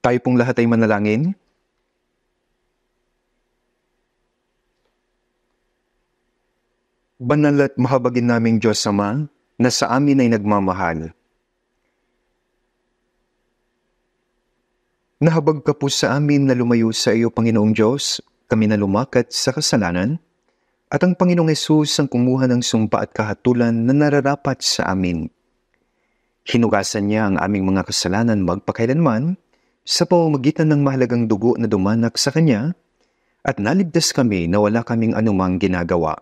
Tayo pong lahat ay manalangin. Banal at mahabagin naming Diyos Ama, na sa amin ay nagmamahal. Nahabag ka po sa amin na lumayo sa iyo, Panginoong Diyos, kami na lumakat sa kasalanan, at ang Panginoong Hesus ang kumuha ng sumpa at kahatulan na nararapat sa amin. Hinugasan niya ang aming mga kasalanan magpakailanman sa pamamagitan ng mahalagang dugo na dumanak sa Kanya, at naligtas kami na wala kaming anumang ginagawa.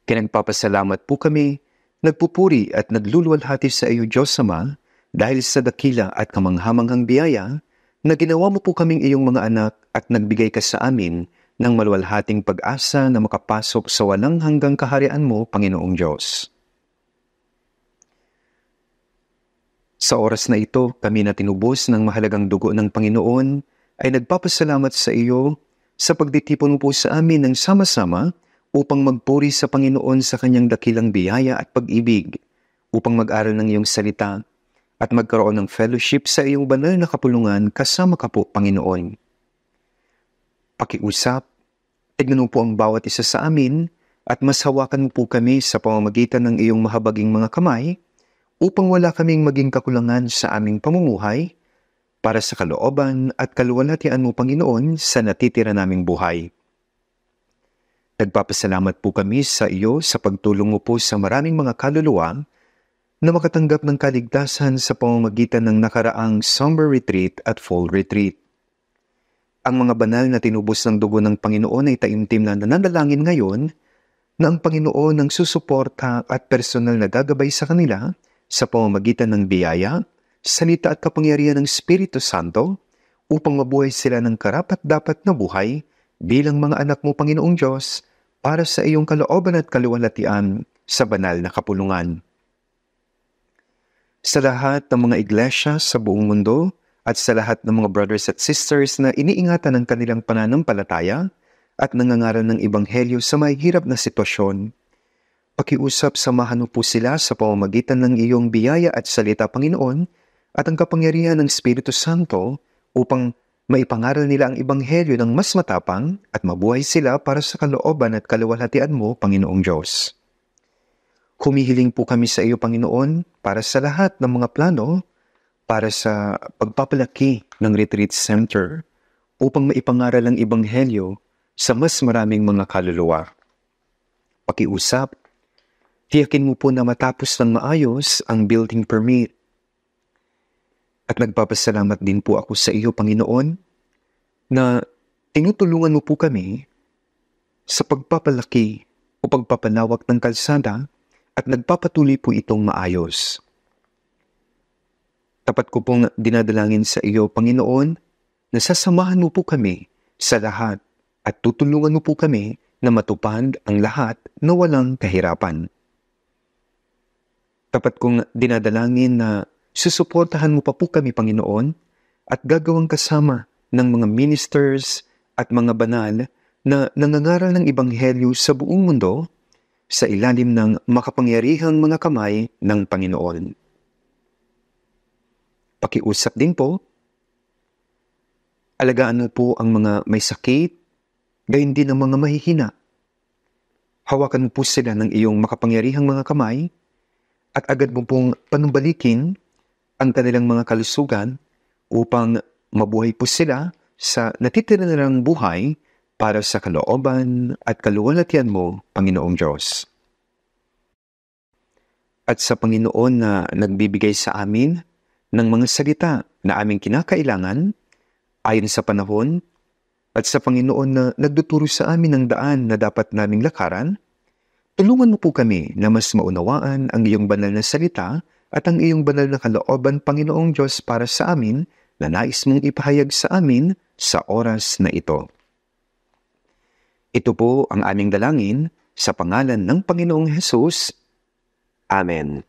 Pinagpapasalamat po kami, nagpupuri at nagluluwalhati sa iyo, Diyos Ama, dahil sa dakila at kamanghamanghang biyaya na ginawa mo po kaming iyong mga anak at nagbigay ka sa amin ng maluwalhating pag-asa na makapasok sa walang hanggang kaharian mo, Panginoong Diyos. Sa oras na ito, kami na tinubos ng mahalagang dugo ng Panginoon ay nagpapasalamat sa iyo sa pagtitipon mo po sa amin ng sama-sama upang magpuri sa Panginoon sa kanyang dakilang biyaya at pag-ibig, upang mag-aral ng iyong salita at magkaroon ng fellowship sa iyong banal na kapulungan kasama ka po, Panginoon. Pakiusap, tignan mo po ang bawat isa sa amin at mashawakan mo po kami sa pamamagitan ng iyong mahabaging mga kamay upang wala kaming maging kakulangan sa aming pamumuhay para sa kalooban at kaluwalhatian mo, Panginoon, sa natitira naming buhay. Nagpapasalamat po kami sa iyo sa pagtulong mo po sa maraming mga kaluluwa na makatanggap ng kaligtasan sa pamamagitan ng nakaraang summer retreat at fall retreat. Ang mga banal na tinubos ng dugo ng Panginoon ay taimtim na nananalangin ngayon na ang Panginoon ang susuporta at personal na gagabay sa kanila sa pamamagitan ng biyaya, salita at kapangyarihan ng Espiritu Santo upang mabuhay sila ng karapat-dapat na buhay bilang mga anak mo, Panginoong Diyos, para sa iyong kalooban at kaluwalhatian sa banal na kapulungan. Sa lahat ng mga iglesia sa buong mundo at sa lahat ng mga brothers at sisters na iniingatan ang kanilang pananampalataya at nangangaral ng Ebanghelyo sa mahihirap na sitwasyon, pakiusap samahan mo po sila sa pamamagitan ng iyong biyaya at salita, Panginoon, at ang kapangyarihan ng Espiritu Santo upang maipangaral nila ang Ebanghelyo ng mas matapang at mabuhay sila para sa kalooban at kaluwalhatian mo, Panginoong Diyos. Humihiling po kami sa iyo, Panginoon, para sa lahat ng mga plano para sa pagpapalaki ng Retreat Center upang maipangaral ang Ebanghelyo sa mas maraming mga kaluluwa. Pakiusap, tiyakin mo po na matapos ng maayos ang building permit. At nagpapasalamat din po ako sa iyo, Panginoon, na tinutulungan mo po kami sa pagpapalaki o pagpapalawak ng kalsada at nagpapatuloy po itong maayos. Tapat ko pong dinadalangin sa iyo, Panginoon, na sasamahan mo po kami sa lahat at tutulungan mo po kami na matupad ang lahat na walang kahirapan. Tapat kong dinadalangin na susuportahan mo pa po kami, Panginoon, at gagawang kasama ng mga ministers at mga banal na nangangaral ng Ebanghelyo sa buong mundo sa ilalim ng makapangyarihang mga kamay ng Panginoon. Pakiusap din po, alagaan mo po ang mga may sakit, gayon din ang mga mahihina. Hawakan mo po sila ng iyong makapangyarihang mga kamay at agad mo pong panumbalikin ang kanilang mga kalusugan upang mabuhay po sila sa natitira nilang buhay para sa kalooban at kaluwalhatian mo, Panginoong Diyos. At sa Panginoon na nagbibigay sa amin ng mga salita na aming kinakailangan ayon sa panahon, at sa Panginoon na nagtuturo sa amin ng daan na dapat naming lakaran, tulungan mo po kami na mas maunawaan ang iyong banal na salita at ang iyong banal na kalooban, Panginoong Diyos, para sa amin na nais mong ipahayag sa amin sa oras na ito. Ito po ang aming dalangin sa pangalan ng Panginoong Hesus. Amen.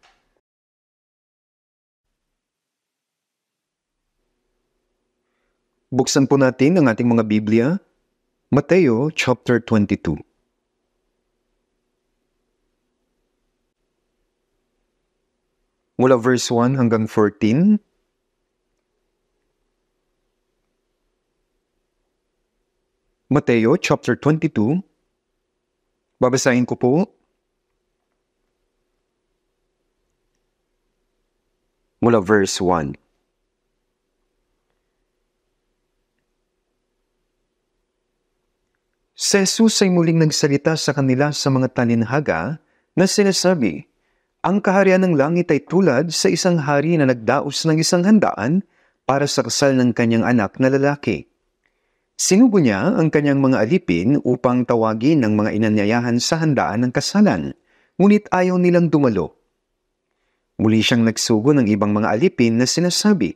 Buksan po natin ang ating mga Biblia, Mateo chapter 22. Mula verse 1 hanggang 14, Mateo chapter 22. Babasahin ko po. Mula verse 1. Si Jesus ay muling nagsalita sa kanila sa mga talinhaga na sinasabi, "Ang kaharian ng langit ay tulad sa isang hari na nagdaos ng isang handaan para sa kasal ng kanyang anak na lalaki. Sinugo niya ang kanyang mga alipin upang tawagin ng mga inanyayahan sa handaan ng kasalan, ngunit ayaw nilang dumalo. Muli siyang nagsugo ng ibang mga alipin na sinasabi,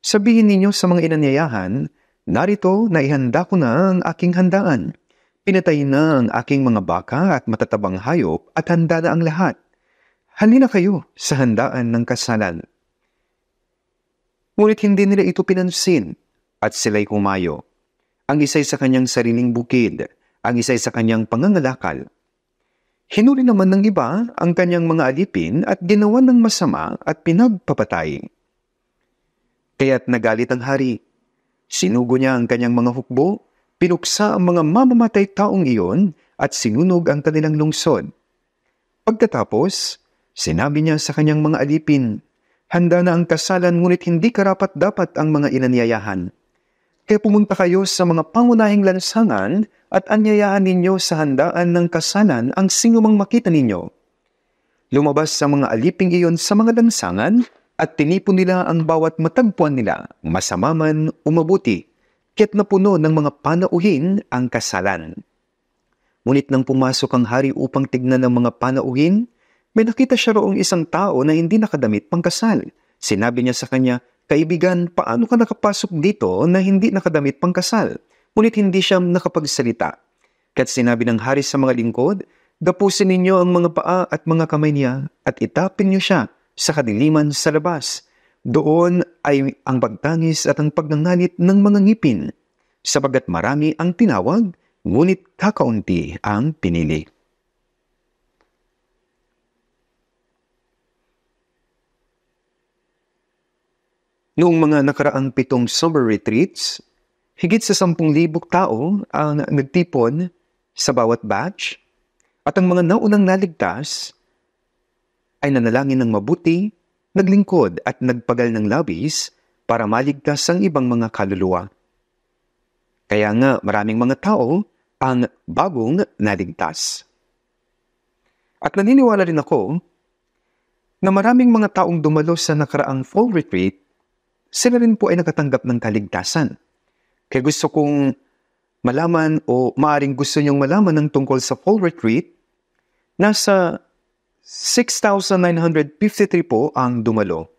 'Sabihin ninyo sa mga inanyayahan, narito naihanda ko na ang aking handaan. Pinatay na ang aking mga baka at matatabang hayop at handa na ang lahat. Halina kayo sa handaan ng kasalan.' Ngunit hindi nila ito pinansin at sila'y kumayo. Ang isa'y sa kanyang sariling bukid, ang isa'y sa kanyang pangangalakal. Hinuli naman ng iba ang kanyang mga alipin at ginawa ng masama at pinagpapatay. Kaya't nagalit ang hari. Sinugo niya ang kanyang mga hukbo, pinuksa ang mga mamamatay taong iyon at sinunog ang kanilang lungsod. Pagkatapos, sinabi niya sa kanyang mga alipin, 'Handa na ang kasalan ngunit hindi karapat-dapat ang mga inanyayahan. Kaya pumunta kayo sa mga pangunahing lansangan at anyayahan ninyo sa handaan ng kasalan ang sinumang makita ninyo.' Lumabas sa mga aliping iyon sa mga lansangan at tinipon nila ang bawat matagpuan nila, masama man o mabuti, kaya't napuno ng mga panauhin ang kasalan. Ngunit nang pumasok ang hari upang tignan ng mga panauhin, may nakita siya roong isang tao na hindi nakadamit pangkasal. Sinabi niya sa kanya, 'Kaibigan, paano ka nakapasok dito na hindi nakadamit pangkasal?' Ngunit hindi siya nakapagsalita. Kaya't sinabi ng hari sa mga lingkod, 'Dapusin ninyo ang mga paa at mga kamay niya at itapin niyo siya sa kadiliman sa labas. Doon ay ang pagtangis at ang pagnangalit ng mga ngipin, sapagat marami ang tinawag, ngunit kakaunti ang pinili.'" Noong mga nakaraang 7 summer retreats, higit sa 10,000 tao ang nagtipon sa bawat batch at ang mga naunang naligtas ay nanalangin ng mabuti, naglingkod at nagpagal ng labis para maligtas ang ibang mga kaluluwa. Kaya nga maraming mga tao ang bagong naligtas. At naniniwala rin ako na maraming mga taong dumalo sa nakaraang fall retreat, sila rin po ay nakatanggap ng kaligtasan. Kaya gusto kong malaman o maaring gusto niyong malaman ng tungkol sa fall retreat, nasa 6,953 po ang dumalo.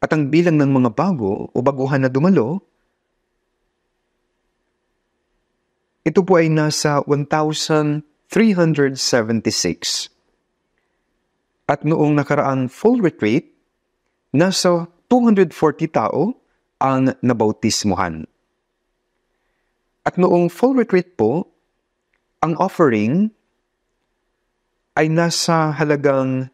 At ang bilang ng mga bago o baguhan na dumalo, ito po ay nasa 1,376. At noong nakaraang full retreat, nasa 240 tao ang nabautismuhan. At noong full retreat po, ang offering ay nasa halagang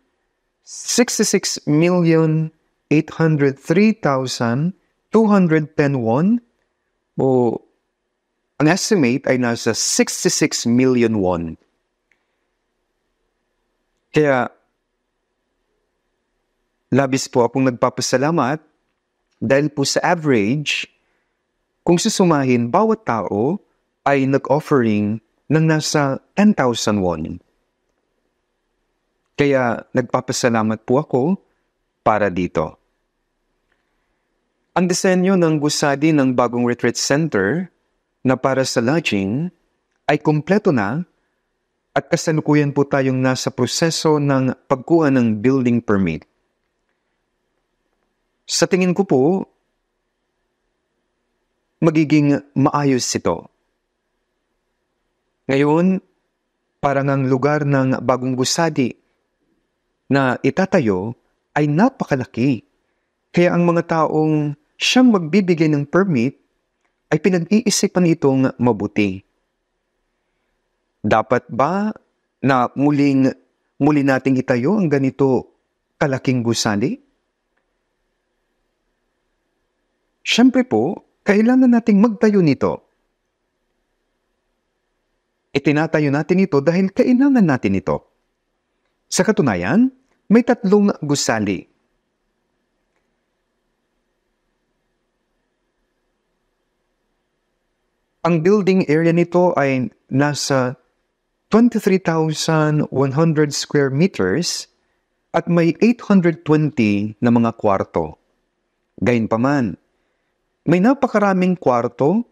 66,803,210 won o ang estimate ay nasa 66 million won. Kaya labis po akong nagpapasalamat dahil po sa average, kung susumahin, bawat tao ay nag-offering ng nasa 10,000 won. Kaya nagpapasalamat po ako para dito. Ang disenyo ng gusali ng bagong retreat center na para sa lodging ay kumpleto na at kasalukuyan po tayong nasa proseso ng pagkuha ng building permit. Sa tingin ko po, magiging maayos ito. Ngayon, parang ang lugar ng bagong gusali na itatayo ay napakalaki. Kaya ang mga taong siyang magbibigay ng permit ay pinag-iisipan itong mabuti. Dapat ba na muli nating itayo ang ganito kalaking gusali? Siyempre po, kailangan nating magtayo nito. Itinatayo natin ito dahil kailangan natin ito. Sa katunayan, may 3 gusali. Ang building area nito ay nasa 23,100 square meters at may 820 na mga kwarto. Gayunpaman, may napakaraming kwarto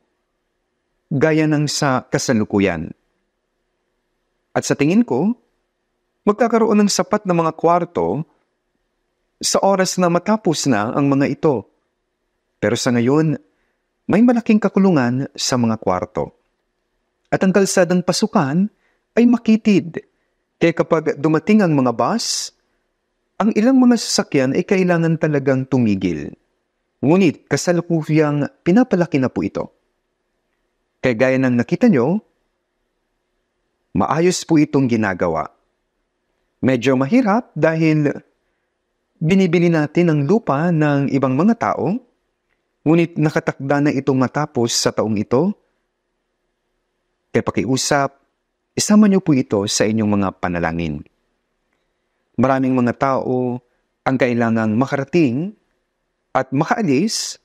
gaya ng sa kasalukuyan. At sa tingin ko, magkakaroon ng sapat na mga kwarto sa oras na matapos na ang mga ito. Pero sa ngayon, may malaking kakulungan sa mga kwarto. At ang kalsadang pasukan ay makitid. Kaya kapag dumating ang mga bus, ang ilang mga sasakyan ay kailangan talagang tumigil. Ngunit kasalukuyang pinapalaki na po ito. Kaya gaya ng nakita nyo, maayos po itong ginagawa. Medyo mahirap dahil binibili natin ang lupa ng ibang mga tao, ngunit nakatakda na itong matapos sa taong ito. Kaya pakiusap, isama niyo po ito sa inyong mga panalangin. Maraming mga tao ang kailangang makarating at makaalis,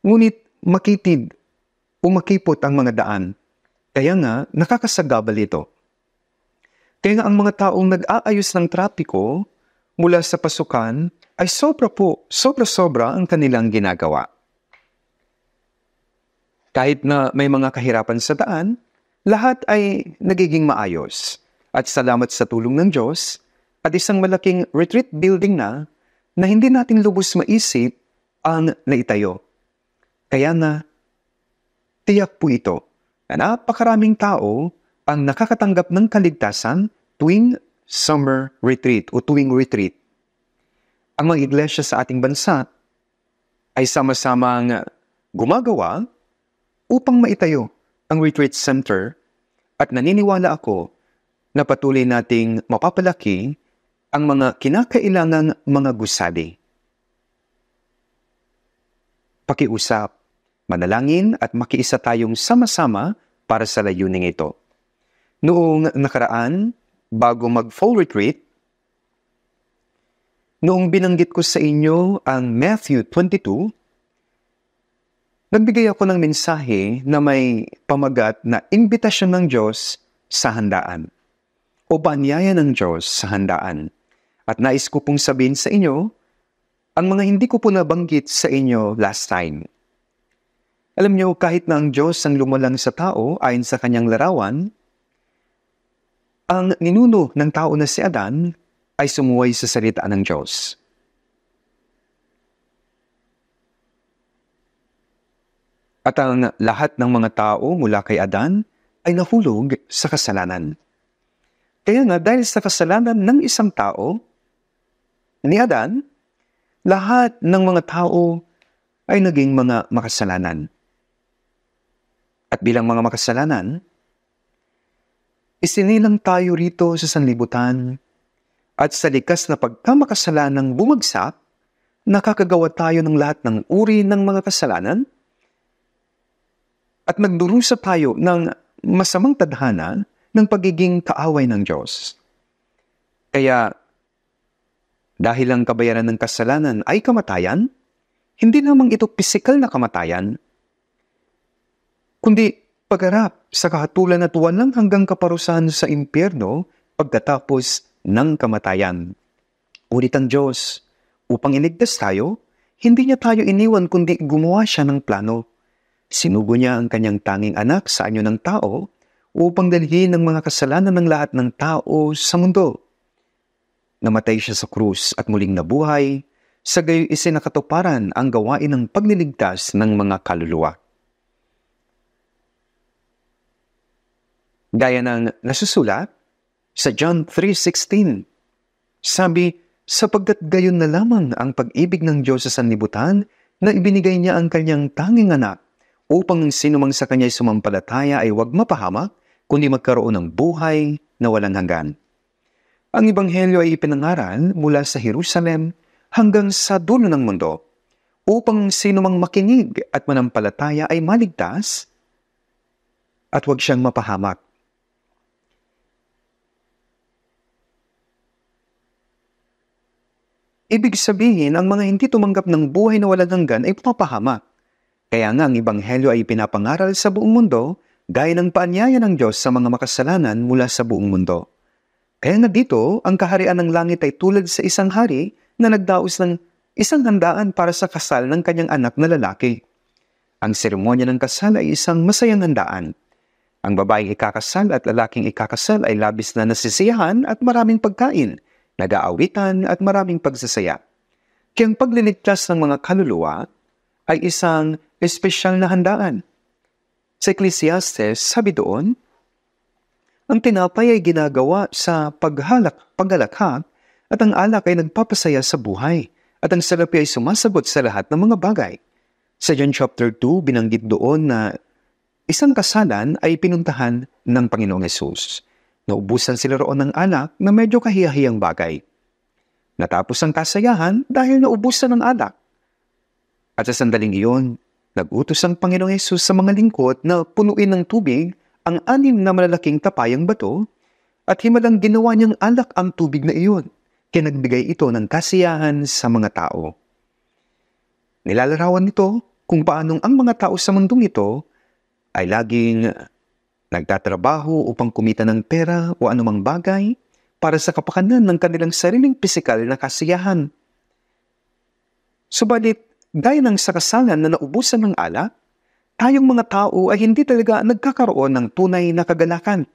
ngunit makitid o makipot ang mga daan. Kaya nga, nakakasagabal ito. Kaya nga ang mga taong nag-aayos ng trapiko mula sa pasukan ay sobra-sobra ang kanilang ginagawa. Kahit na may mga kahirapan sa daan, lahat ay nagiging maayos. At salamat sa tulong ng Diyos at isang malaking retreat building na hindi natin lubos maisip ang naitayo. Kaya nga, tiyak po ito na napakaraming tao ang nakakatanggap ng kaligtasan tuwing summer retreat o tuwing retreat. Ang mga iglesia sa ating bansa ay sama-samang gumagawa upang maitayo ang retreat center at naniniwala ako na patuloy nating mapapalaki ang mga kinakailangang mga gusali. Pakiusap, manalangin at makiisa tayong sama-sama para sa layuning ito. Noong nakaraan, bago mag-fall retreat, noong binanggit ko sa inyo ang Matthew 22, nagbigay ako ng mensahe na may pamagat na imbitasyon ng Diyos sa handaan o paanyaya ng Diyos sa handaan. At nais ko pong sabihin sa inyo ang mga hindi ko po nabanggit sa inyo last time. Alam niyo, kahit na ang Diyos ang lumulang sa tao ayon sa kanyang larawan, ang ninuno ng tao na si Adan ay sumuway sa salita ng Diyos. At ang lahat ng mga tao mula kay Adan ay nahulog sa kasalanan. Kaya nga dahil sa kasalanan ng isang tao, ni Adan, lahat ng mga tao ay naging mga makasalanan. At bilang mga makasalanan, isinilang tayo rito sa sanlibutan at sa likas na pagkamakasalanan bumagsak, nakakagawa tayo ng lahat ng uri ng mga kasalanan at nagdurusa tayo ng masamang tadhana ng pagiging kaaway ng Diyos. Kaya, dahil ang kabayaran ng kasalanan ay kamatayan, hindi lamang ito pisikal na kamatayan, kundi pagharap sa kahatulan at walang hanggang kaparusahan sa impyerno pagkatapos ng kamatayan. Ngunit ang Diyos, upang iligtas tayo, hindi niya tayo iniwan kundi gumawa siya ng plano. Sinugo niya ang kanyang tanging anak sa anyo ng tao upang dalhin ang mga kasalanan ng lahat ng tao sa mundo. Namatay siya sa krus at muling nabuhay, sa gayoy isinakatuparan ang gawain ng pagliligtas ng mga kaluluwa. Gaya ng nasusulat sa John 3:16, sabi, sapagkat gayon na lamang ang pag-ibig ng Diyos sa sanlibutan na ibinigay niya ang kanyang tanging anak upang ang sinumang sa kanya'y sumampalataya ay huwag mapahamak, kundi magkaroon ng buhay na walang hanggan. Ang Ebanghelyo ay ipinangaral mula sa Jerusalem hanggang sa dulo ng mundo upang sinumang makinig at manampalataya ay maligtas at huwag siyang mapahamak. Ibig sabihin, ang mga hindi tumanggap ng buhay na walang hanggan ay papahamak. Kaya nga ang Ebanghelyo ay pinapangaral sa buong mundo, gaya ng paanyaya ng Diyos sa mga makasalanan mula sa buong mundo. Kaya nga dito, ang kaharian ng langit ay tulad sa isang hari na nagdaos ng isang handaan para sa kasal ng kanyang anak na lalaki. Ang seremonya ng kasal ay isang masayang handaan. Ang babaeng ikakasal at lalaking ikakasal ay labis na nasisiyahan at maraming pagkain, nag-aawitan at maraming pagsasaya. Kaya ang pagliligtas ng mga kaluluwa ay isang espesyal na handaan. Sa Ecclesiastes, sabi doon, ang tinapay ay ginagawa sa paghalakhak at ang alak ay nagpapasaya sa buhay at ang salapi ay sumasagot sa lahat ng mga bagay. Sa John chapter 2, binanggit doon na isang kasalan ay pinuntahan ng Panginoong Hesus. Naubusan sila roon ng alak na medyo kahiyahiyang bagay. Natapos ang kasayahan dahil naubusan ng alak. At sa sandaling iyon, nag-utos ang Panginoong Hesus sa mga lingkod na punuin ng tubig ang 6 na malalaking tapayang bato at himalang ginawa niyang alak ang tubig na iyon, kaya nagbigay ito ng kasiyahan sa mga tao. Nilalarawan nito kung paanong ang mga tao sa mundong ito ay laging nagtatrabaho upang kumita ng pera o anumang bagay para sa kapakanan ng kanilang sariling pisikal na kasiyahan. Subalit, gaya ng sa kasalan na naubusan ng alak, tayong mga tao ay hindi talaga nagkakaroon ng tunay na kagalakan.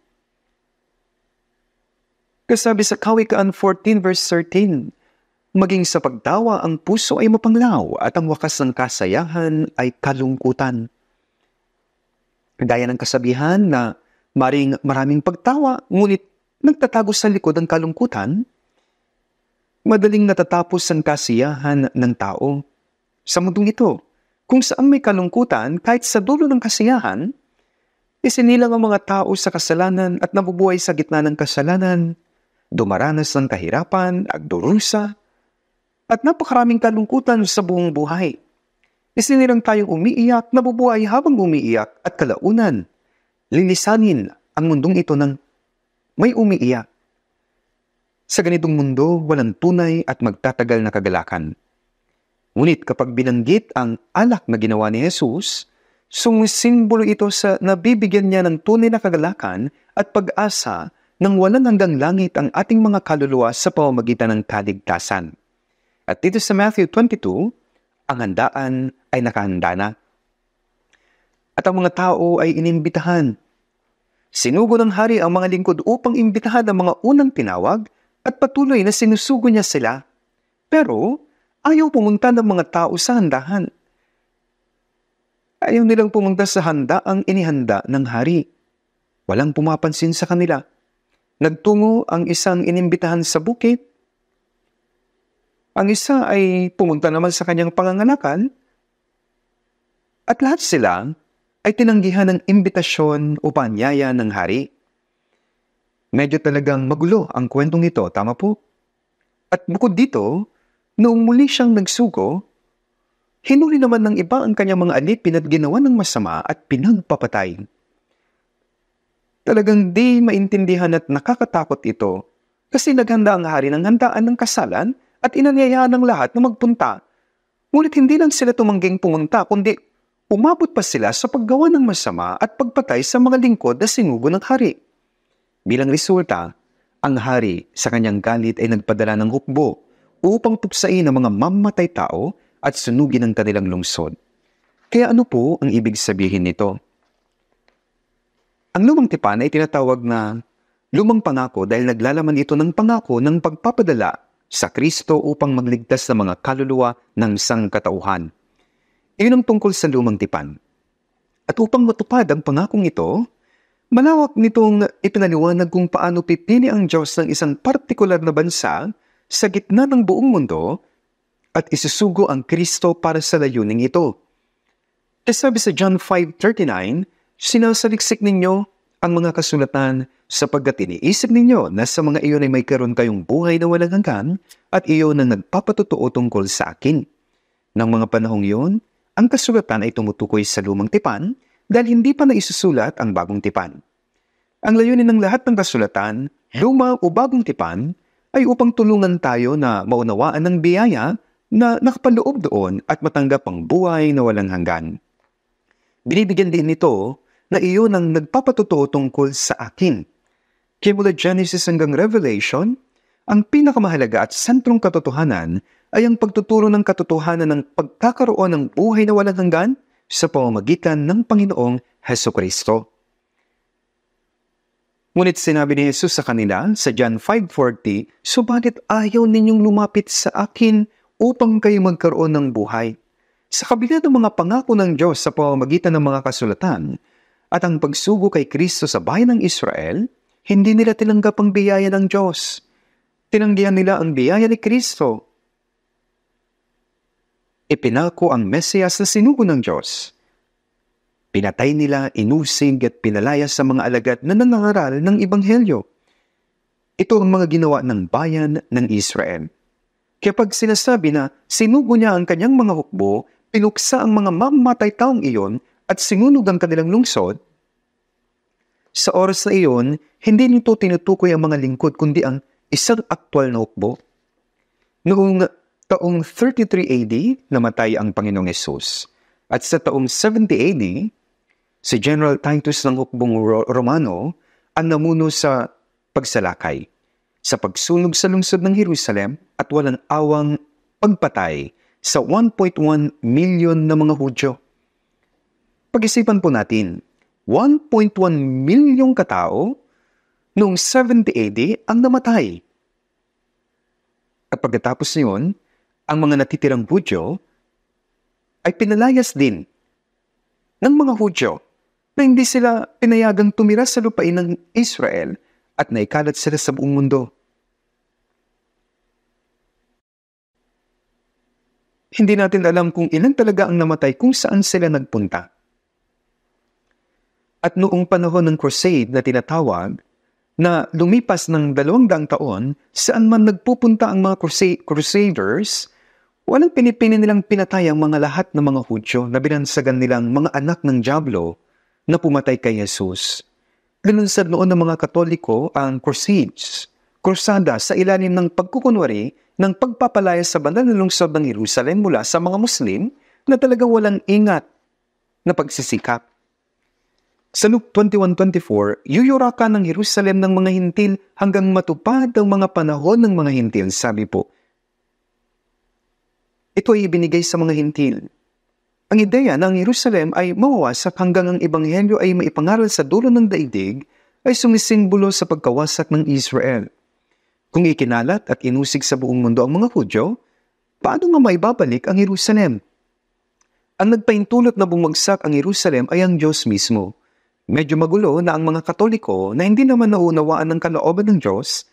Kasabi sa Kawikaan 14 verse 13, maging sa pagtawa ang puso ay mapanglaw at ang wakas ng kasayahan ay kalungkutan. Gaya ng kasabihan na maraming pagtawa ngunit nagtatago sa likod ang kalungkutan, madaling natatapos ang kasiyahan ng tao. Sa mundong ito, kung saan may kalungkutan kahit sa dulo ng kasiyahan, isinilang ang mga tao sa kasalanan at nabubuhay sa gitna ng kasalanan, dumaranas ng kahirapan, agdurusa, at napakaraming kalungkutan sa buong buhay. Isinilang tayong umiiyak, nabubuhay habang umiiyak at kalaunan. Lilisanin ang mundong ito ng may umiiyak. Sa ganitong mundo, walang tunay at magtatagal na kagalakan. Ngunit kapag binanggit ang alak na ginawa ni Jesus, sumisimbolo ito sa nabibigyan niya ng tunay na kagalakan at pag-asa ng walang hanggang langit ang ating mga kaluluwa sa pamamagitan ng kaligtasan. At dito sa Matthew 22, ang handaan ay nakahanda na. At ang mga tao ay inimbitahan. Sinugo ng hari ang mga lingkod upang imbitahan ang mga unang tinawag at patuloy na sinusugo niya sila. Pero ayaw pumunta ng mga tao sa handahan. Ayaw nilang pumunta sa handaang inihanda ng hari. Walang pumapansin sa kanila. Nagtungo ang isang inimbitahan sa bukid. Ang isa ay pumunta naman sa kanyang pangangalakan. At lahat sila ay tinanggihan ng imbitasyon o paanyaya ng hari. Medyo talagang magulo ang kwentong ito, tama po? At bukod dito, noong muli siyang nagsugo, hinuli naman ng iba ang kanyang mga alipin at ginawa ng masama at pinagpapatay. Talagang di maintindihan at nakakatakot ito kasi naghanda ang hari ng handaan ng kasalan at inanyayaan ng lahat na magpunta. Ngunit hindi lang sila tumangging pumunta kundi umabot pa sila sa paggawa ng masama at pagpatay sa mga lingkod na sinugo ng hari. Bilang resulta, ang hari sa kanyang galit ay nagpadala ng hukbo upang tuksain ang mga mamatay tao at sunugin ang kanilang lungsod. Kaya ano po ang ibig sabihin nito? Ang lumang tipan ay tinatawag na lumang pangako dahil naglalaman ito ng pangako ng pagpapadala sa Kristo upang magligtas ng mga kaluluwa ng sangkatauhan. Iyon ang tungkol sa lumang tipan. At upang matupad ang pangakong ito, malawak nitong ipinaliwanag kung paano pipili ang Diyos ng isang partikular na bansa sa gitna ng buong mundo at isusugo ang Kristo para sa layuning ito. Sabi sa John 5:39, sinasaliksik ninyo ang mga kasulatan sapagkat iniisip ninyo na sa mga iyon ay may karoon kayong buhay na walang hanggan at iyon ang nagpapatotoo tungkol sa akin. Nang mga panahong iyon, ang kasulatan ay tumutukoy sa lumang tipan dahil hindi pa naisusulat ang bagong tipan. Ang layunin ng lahat ng kasulatan, luma o bagong tipan, ay upang tulungan tayo na maunawaan ng biyaya na nakapaloob doon at matanggap ang buhay na walang hanggan. Binibigyan din nito na iyon ang nagpapatotoo tungkol sa akin. Kaya mula Genesis hanggang Revelation, ang pinakamahalaga at sentrong katotohanan ay ang pagtuturo ng katotohanan ng pagkakaroon ng buhay na walang hanggan sa pamamagitan ng Panginoong Hesukristo. Ngunit sinabi ni Jesus sa kanila sa John 5:40, "Subalit ayaw ninyong lumapit sa akin upang kayo magkaroon ng buhay." Sa kabila ng mga pangako ng Diyos sa pamamagitan ng mga kasulatan at ang pagsugo kay Kristo sa bayan ng Israel, hindi nila tinanggap ang biyaya ng Diyos. Tinanggihan nila ang biyaya ni Kristo. Ipinako ang Mesiyas na sinugo ng Diyos. Pinatay nila, inusig at pinalayas sa mga alagad na nangangaral ng Ebanghelyo. Ito ang mga ginawa ng bayan ng Israel. Kaya pag sinasabi na sinugo niya ang kanyang mga hukbo, pinuksa ang mga mamamatay taong iyon at sinunog ang kanilang lungsod, sa oras na iyon, hindi nito tinutukoy ang mga lingkod kundi ang isang aktwal na hukbo. Noong taong 33 AD, namatay ang Panginoong Hesus. At sa taong 70 AD, si General Titus ng hukbong Romano ang namuno sa pagsalakay, sa pagsunog sa lungsod ng Jerusalem at walang awang pagpatay sa 1.1 milyon na mga Hudyo. Pag-isipan po natin, 1.1 milyong katao noong 70 AD ang namatay. At pagkatapos niyon, ang mga natitirang Hudyo ay pinalayas din ng mga Hudyo na hindi sila pinayagang tumira sa lupain ng Israel at naikalat sila sa buong mundo. Hindi natin alam kung ilan talaga ang namatay kung saan sila nagpunta. At noong panahon ng crusade na tinatawag, na lumipas ng 200 taon, saan man nagpupunta ang mga crusaders, walang pinipili nilang pinatay ang mga lahat ng mga Hudyo na binansagan nilang mga anak ng dyablo na pumatay kay Jesus. Linunsad noon ng mga Katoliko ang krusada sa ilalim ng pagkukunwari ng pagpapalaya sa banal na lungsod ng Jerusalem mula sa mga Muslim na talagang walang ingat na pagsisikap. Sa Luke 21:24, yuyurakan ng Jerusalem ng mga hintil hanggang matupad ang mga panahon ng mga hintil, sabi po. Ito ay ibinigay sa mga hintil. Ang ideya na ang Jerusalem ay mawawasak hanggang ang Ebanghelyo ay maipangaral sa dulo ng daigdig ay sumisimbolo sa pagkawasak ng Israel. Kung ikinalat at inusig sa buong mundo ang mga Hudyo, paano nga maibabalik ang Jerusalem? Ang nagpaintulot na bumagsak ang Jerusalem ay ang Diyos mismo. Medyo magulo na ang mga Katoliko na hindi naman naunawaan ng kalooban ng Diyos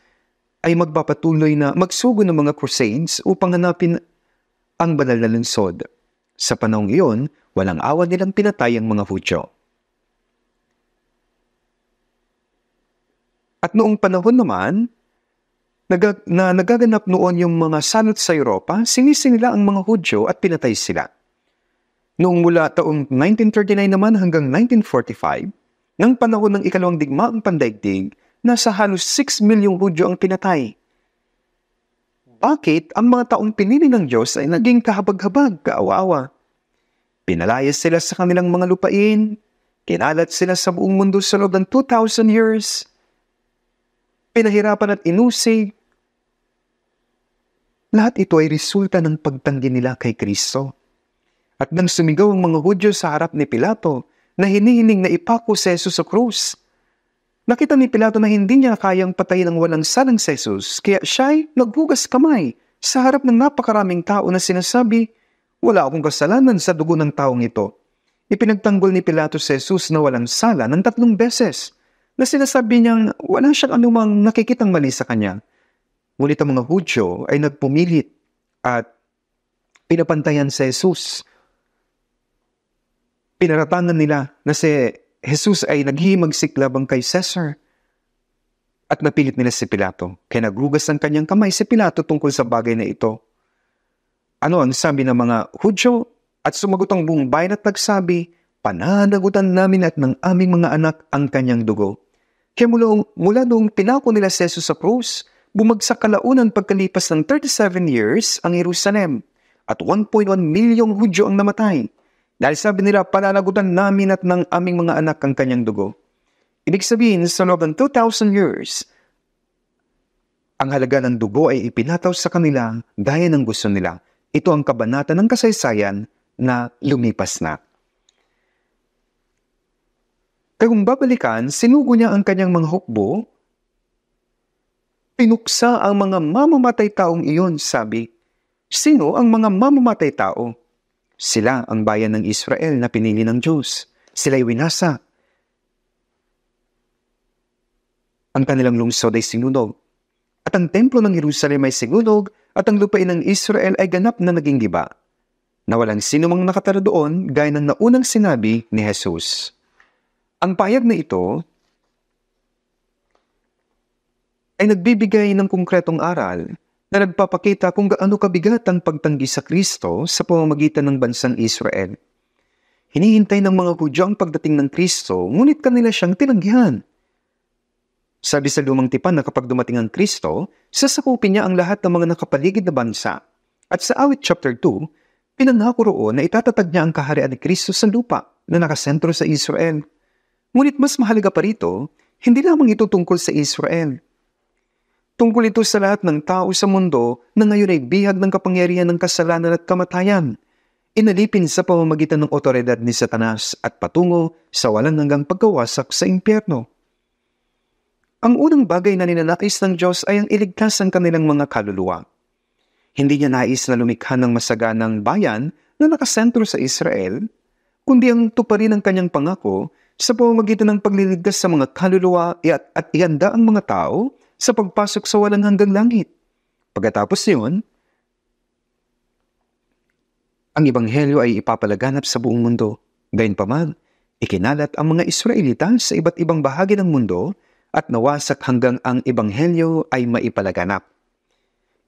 ay magpapatuloy na magsugo ng mga crusades upang hanapin ang banal na lungsod. Sa panahong iyon, walang awa nilang pinatay ang mga Hudyo. At noong panahon naman, nagaganap noon yung mga salot sa Europa, sinisingila ang mga Hudyo at pinatay sila. Noong mula taong 1939 naman hanggang 1945, ng panahon ng ikalawang digmaang pandaigdig, nasa halos 6 milyong Hudyo ang pinatay. Bakit ang mga taong pinili ng Diyos ay naging kahabag-habag, kaawa-awa? Pinalayas sila sa kanilang mga lupain, kinalat sila sa buong mundo sa loob ng 2,000 years, pinahirapan at inusig. Lahat ito ay resulta ng pagtanggi nila kay Kristo. At nang sumigaw ang mga Hudyo sa harap ni Pilato na hinihiling na ipako si Jesus sa krus, nakita ni Pilato na hindi niya kayang patayin ang walang salang si Jesus, kaya siya'y naghugas kamay sa harap ng napakaraming tao na sinasabi, "Wala akong kasalanan sa dugo ng taong ito." Ipinagtanggol ni Pilato si Jesus na walang sala ng 3 beses, na sinasabi niyang wala siyang anumang nakikitang mali sa kanya. Ngunit ang mga Hudyo ay nagpumilit at pinapantayan si Jesus. Pinaratangan nila na si Jesus ay naghihimagsik labang kay Caesar at napilit nila si Pilato. Kaya nagrugas ng kanyang kamay si Pilato tungkol sa bagay na ito. Ano ang sabi ng mga Hudyo? At sumagot ang buong bayan at nagsabi, "Pananagutan namin at ng aming mga anak ang kanyang dugo." Kaya mula noong pinako nila si Jesus sa krus, Bumagsak kalaunan pagkalipas ng 37 years ang Jerusalem at 1.1 milyong Hudyo ang namatay. Dahil sabi nila, palalagutan namin at ng aming mga anak ang kanyang dugo. Ibig sabihin, sa loob ng 2,000 years, ang halaga ng dugo ay ipinataw sa kanila gaya ng gusto nila. Ito ang kabanata ng kasaysayan na lumipas na. Kung babalikan, sinugo niya ang kanyang mga hukbo, pinuksa ang mga mamamatay taong iyon, sabi. Sino ang mga mamamatay tao? Sila ang bayan ng Israel na pinili ng Diyos. Sila'y winasa. Ang kanilang lungsod ay sinunog. At ang templo ng Jerusalem ay sinunog at ang lupain ng Israel ay ganap na naging giba. Na walang sino mang nakatara doon gaya ng naunang sinabi ni Jesus. Ang pahayag na ito ay nagbibigay ng konkretong aral na nagpapakita kung gaano kabigat ang pagtanggi sa Kristo sa pamamagitan ng bansang Israel. Hinihintay ng mga Hudyo ang pagdating ng Kristo, ngunit kanila siyang tinanggihan. Sabi sa Lumang Tipan na kapag dumating ang Kristo, sasakupin niya ang lahat ng mga nakapaligid na bansa. At sa Awit chapter 2, pinangako roon na itatatag niya ang kaharian ni Kristo sa lupa na nakasentro sa Israel. Ngunit mas mahalaga pa rito, hindi lamang ito tungkol sa Israel. Tungkol ito sa lahat ng tao sa mundo na ngayon ay bihag ng kapangyarihan ng kasalanan at kamatayan. Inalipin sa pamamagitan ng otoridad ni Satanas at patungo sa walang hanggang pagkawasak sa impyerno. Ang unang bagay na ninanais ng Diyos ay ang iligtas ang kanilang mga kaluluwa. Hindi niya nais na lumikha ng masaganang bayan na nakasentro sa Israel, kundi ang tuparin ng kanyang pangako sa pamamagitan ng pagliligtas sa mga kaluluwa at ihanda ang mga tao sa pagpasok sa walang hanggang langit. Pagkatapos niyon, ang Ebanghelyo ay ipapalaganap sa buong mundo. Gayunpaman, ikinalat ang mga Israelita sa iba't ibang bahagi ng mundo at nawasak hanggang ang Ebanghelyo ay maipalaganap.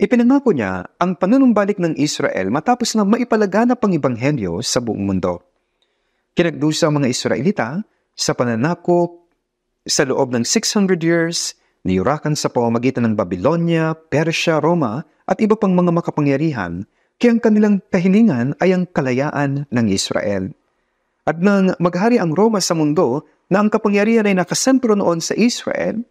Ipinangako niya ang panunumbalik ng Israel matapos na maipalaganap ang Ebanghelyo sa buong mundo. Kinagdusa ang mga Israelita sa pananakop sa loob ng 600 years, niyurakan sa pamamagitan ng Babylonia, Persia, Roma at iba pang mga makapangyarihan, kaya ang kanilang kahilingan ay ang kalayaan ng Israel. At nang maghari ang Roma sa mundo na ang kapangyarihan ay nakasentro noon sa Israel,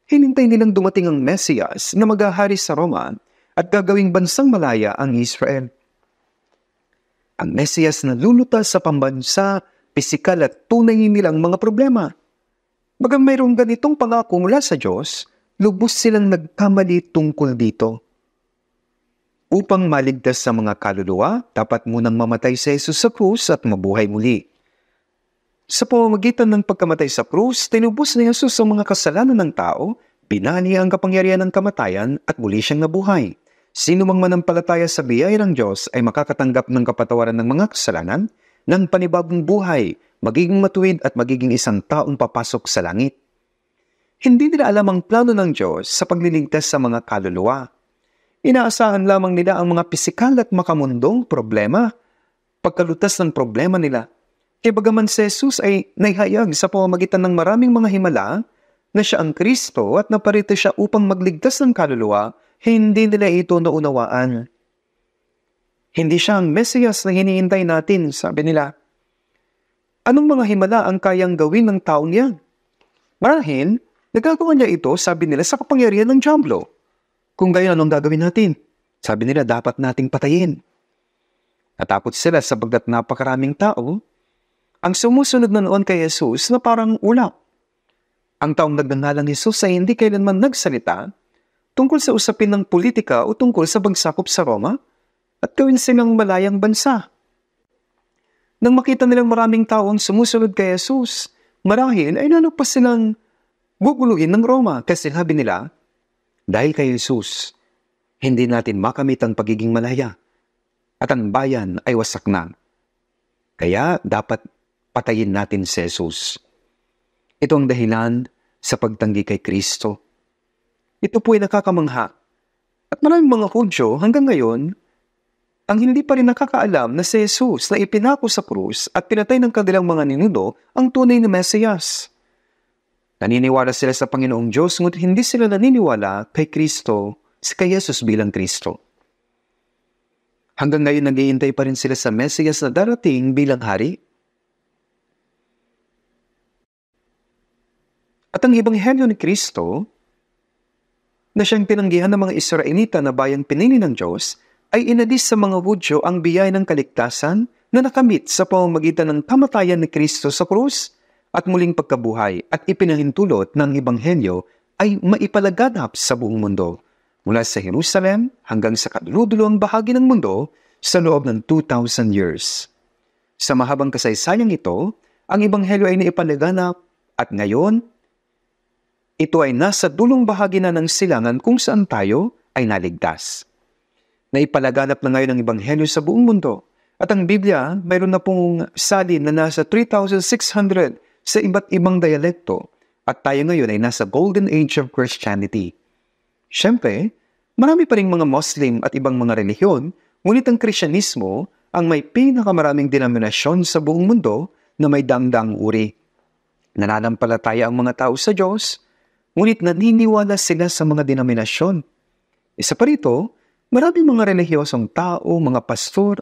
hinintay nilang dumating ang Mesiyas na maghahari sa Roma at gagawing bansang malaya ang Israel. Ang Mesiyas na lulutas sa pambansa, pisikal at tunay nilang mga problema. Bagang mayroong ganitong pangako mula sa Diyos, lubos silang nagkamali tungkol dito. Upang maligtas sa mga kaluluwa, dapat munang mamatay si Jesus sa krus at mabuhay muli. Sa pamamagitan ng pagkamatay sa krus, tinubos ni Jesus ang mga kasalanan ng tao, binali ang kapangyarihan ng kamatayan at muli siyang nabuhay. Sino mang manampalataya sa biyaya ng Diyos ay makakatanggap ng kapatawaran ng mga kasalanan, ng panibagong buhay, magiging matuwid at magiging isang taong papasok sa langit. Hindi nila alam ang plano ng Diyos sa pagliligtas sa mga kaluluwa. Inaasahan lamang nila ang mga pisikal at makamundong problema. Pagkalutas ng problema nila, kaya bagaman si Jesus ay naihayag sa pamamagitan ng maraming mga himala na siya ang Kristo at naparito siya upang magligtas ng kaluluwa, hindi nila ito naunawaan. Hindi siya ang Mesiyas na hinihintay natin, sabi nila. Anong mga himala ang kayang gawin ng taong yan? Marahil, nagagawa niya ito, sabi nila, sa kapangyarihan ng dyablo. Kung gayon, anong gagawin natin? Sabi nila, dapat nating patayin. Natakot sila sapagkat napakaraming tao ang sumusunod na noon kay Jesus na parang ulap. Ang taong nagngangalang Jesus ay hindi kailanman nagsalita tungkol sa usapin ng politika o tungkol sa bagsakop sa Roma at gawin silang malayang bansa. Nang makita nilang maraming taong sumusunod kay Jesus, marahil ay lalo pa silang guguluhin ng Roma kasi sabi nila, dahil kay Jesus, hindi natin makamit ang pagiging malaya at ang bayan ay wasak na. Kaya dapat patayin natin si Jesus. Ito ang dahilan sa pagtanggi kay Kristo. Ito po ay nakakamangha. At maraming mga Hudyo hanggang ngayon, ang hindi pa rin nakakaalam na si Jesus na ipinako sa krus at pinatay ng kanilang mga ninuno ang tunay na Mesiyas. Naniniwala sila sa Panginoong Diyos, ngunit hindi sila naniniwala kay Kristo, kay Jesus bilang Kristo. Hanggang ngayon naghihintay pa rin sila sa Mesiyas na darating bilang hari. At ang Ebanghelyo ni Kristo, na siyang tinanggihan ng mga Israelita na bayang pinili ng Diyos, ay inadis sa mga Hudyo ang biyaya ng kaligtasan na nakamit sa pamamagitan ng kamatayan ni Kristo sa krus at muling pagkabuhay at ipinahintulot ng Ebanghelyo ay maipalaganap sa buong mundo, mula sa Jerusalem hanggang sa kaduluduluang bahagi ng mundo sa loob ng 2,000 years. Sa mahabang kasaysayang ito, ang Ebanghelyo ay naipalaganap at ngayon, ito ay nasa dulong bahagi na ng silangan kung saan tayo ay naligtas. Naipalaganap na ngayon ang Ebanghelyo sa buong mundo at ang Biblia mayroon na pong salin na nasa 3,600 sa iba't ibang dialekto at tayo ngayon ay nasa Golden Age of Christianity. Siyempre, marami pa ring mga Muslim at ibang mga relihiyon, ngunit ang Kristyanismo ang may pinakamaraming denominasyon sa buong mundo na may dangdang uri. Nananampalataya ang mga tao sa Diyos, ngunit naniniwala sila sa mga denominasyon. Isa pa rito, maraming mga relihiyosong tao, mga pastor,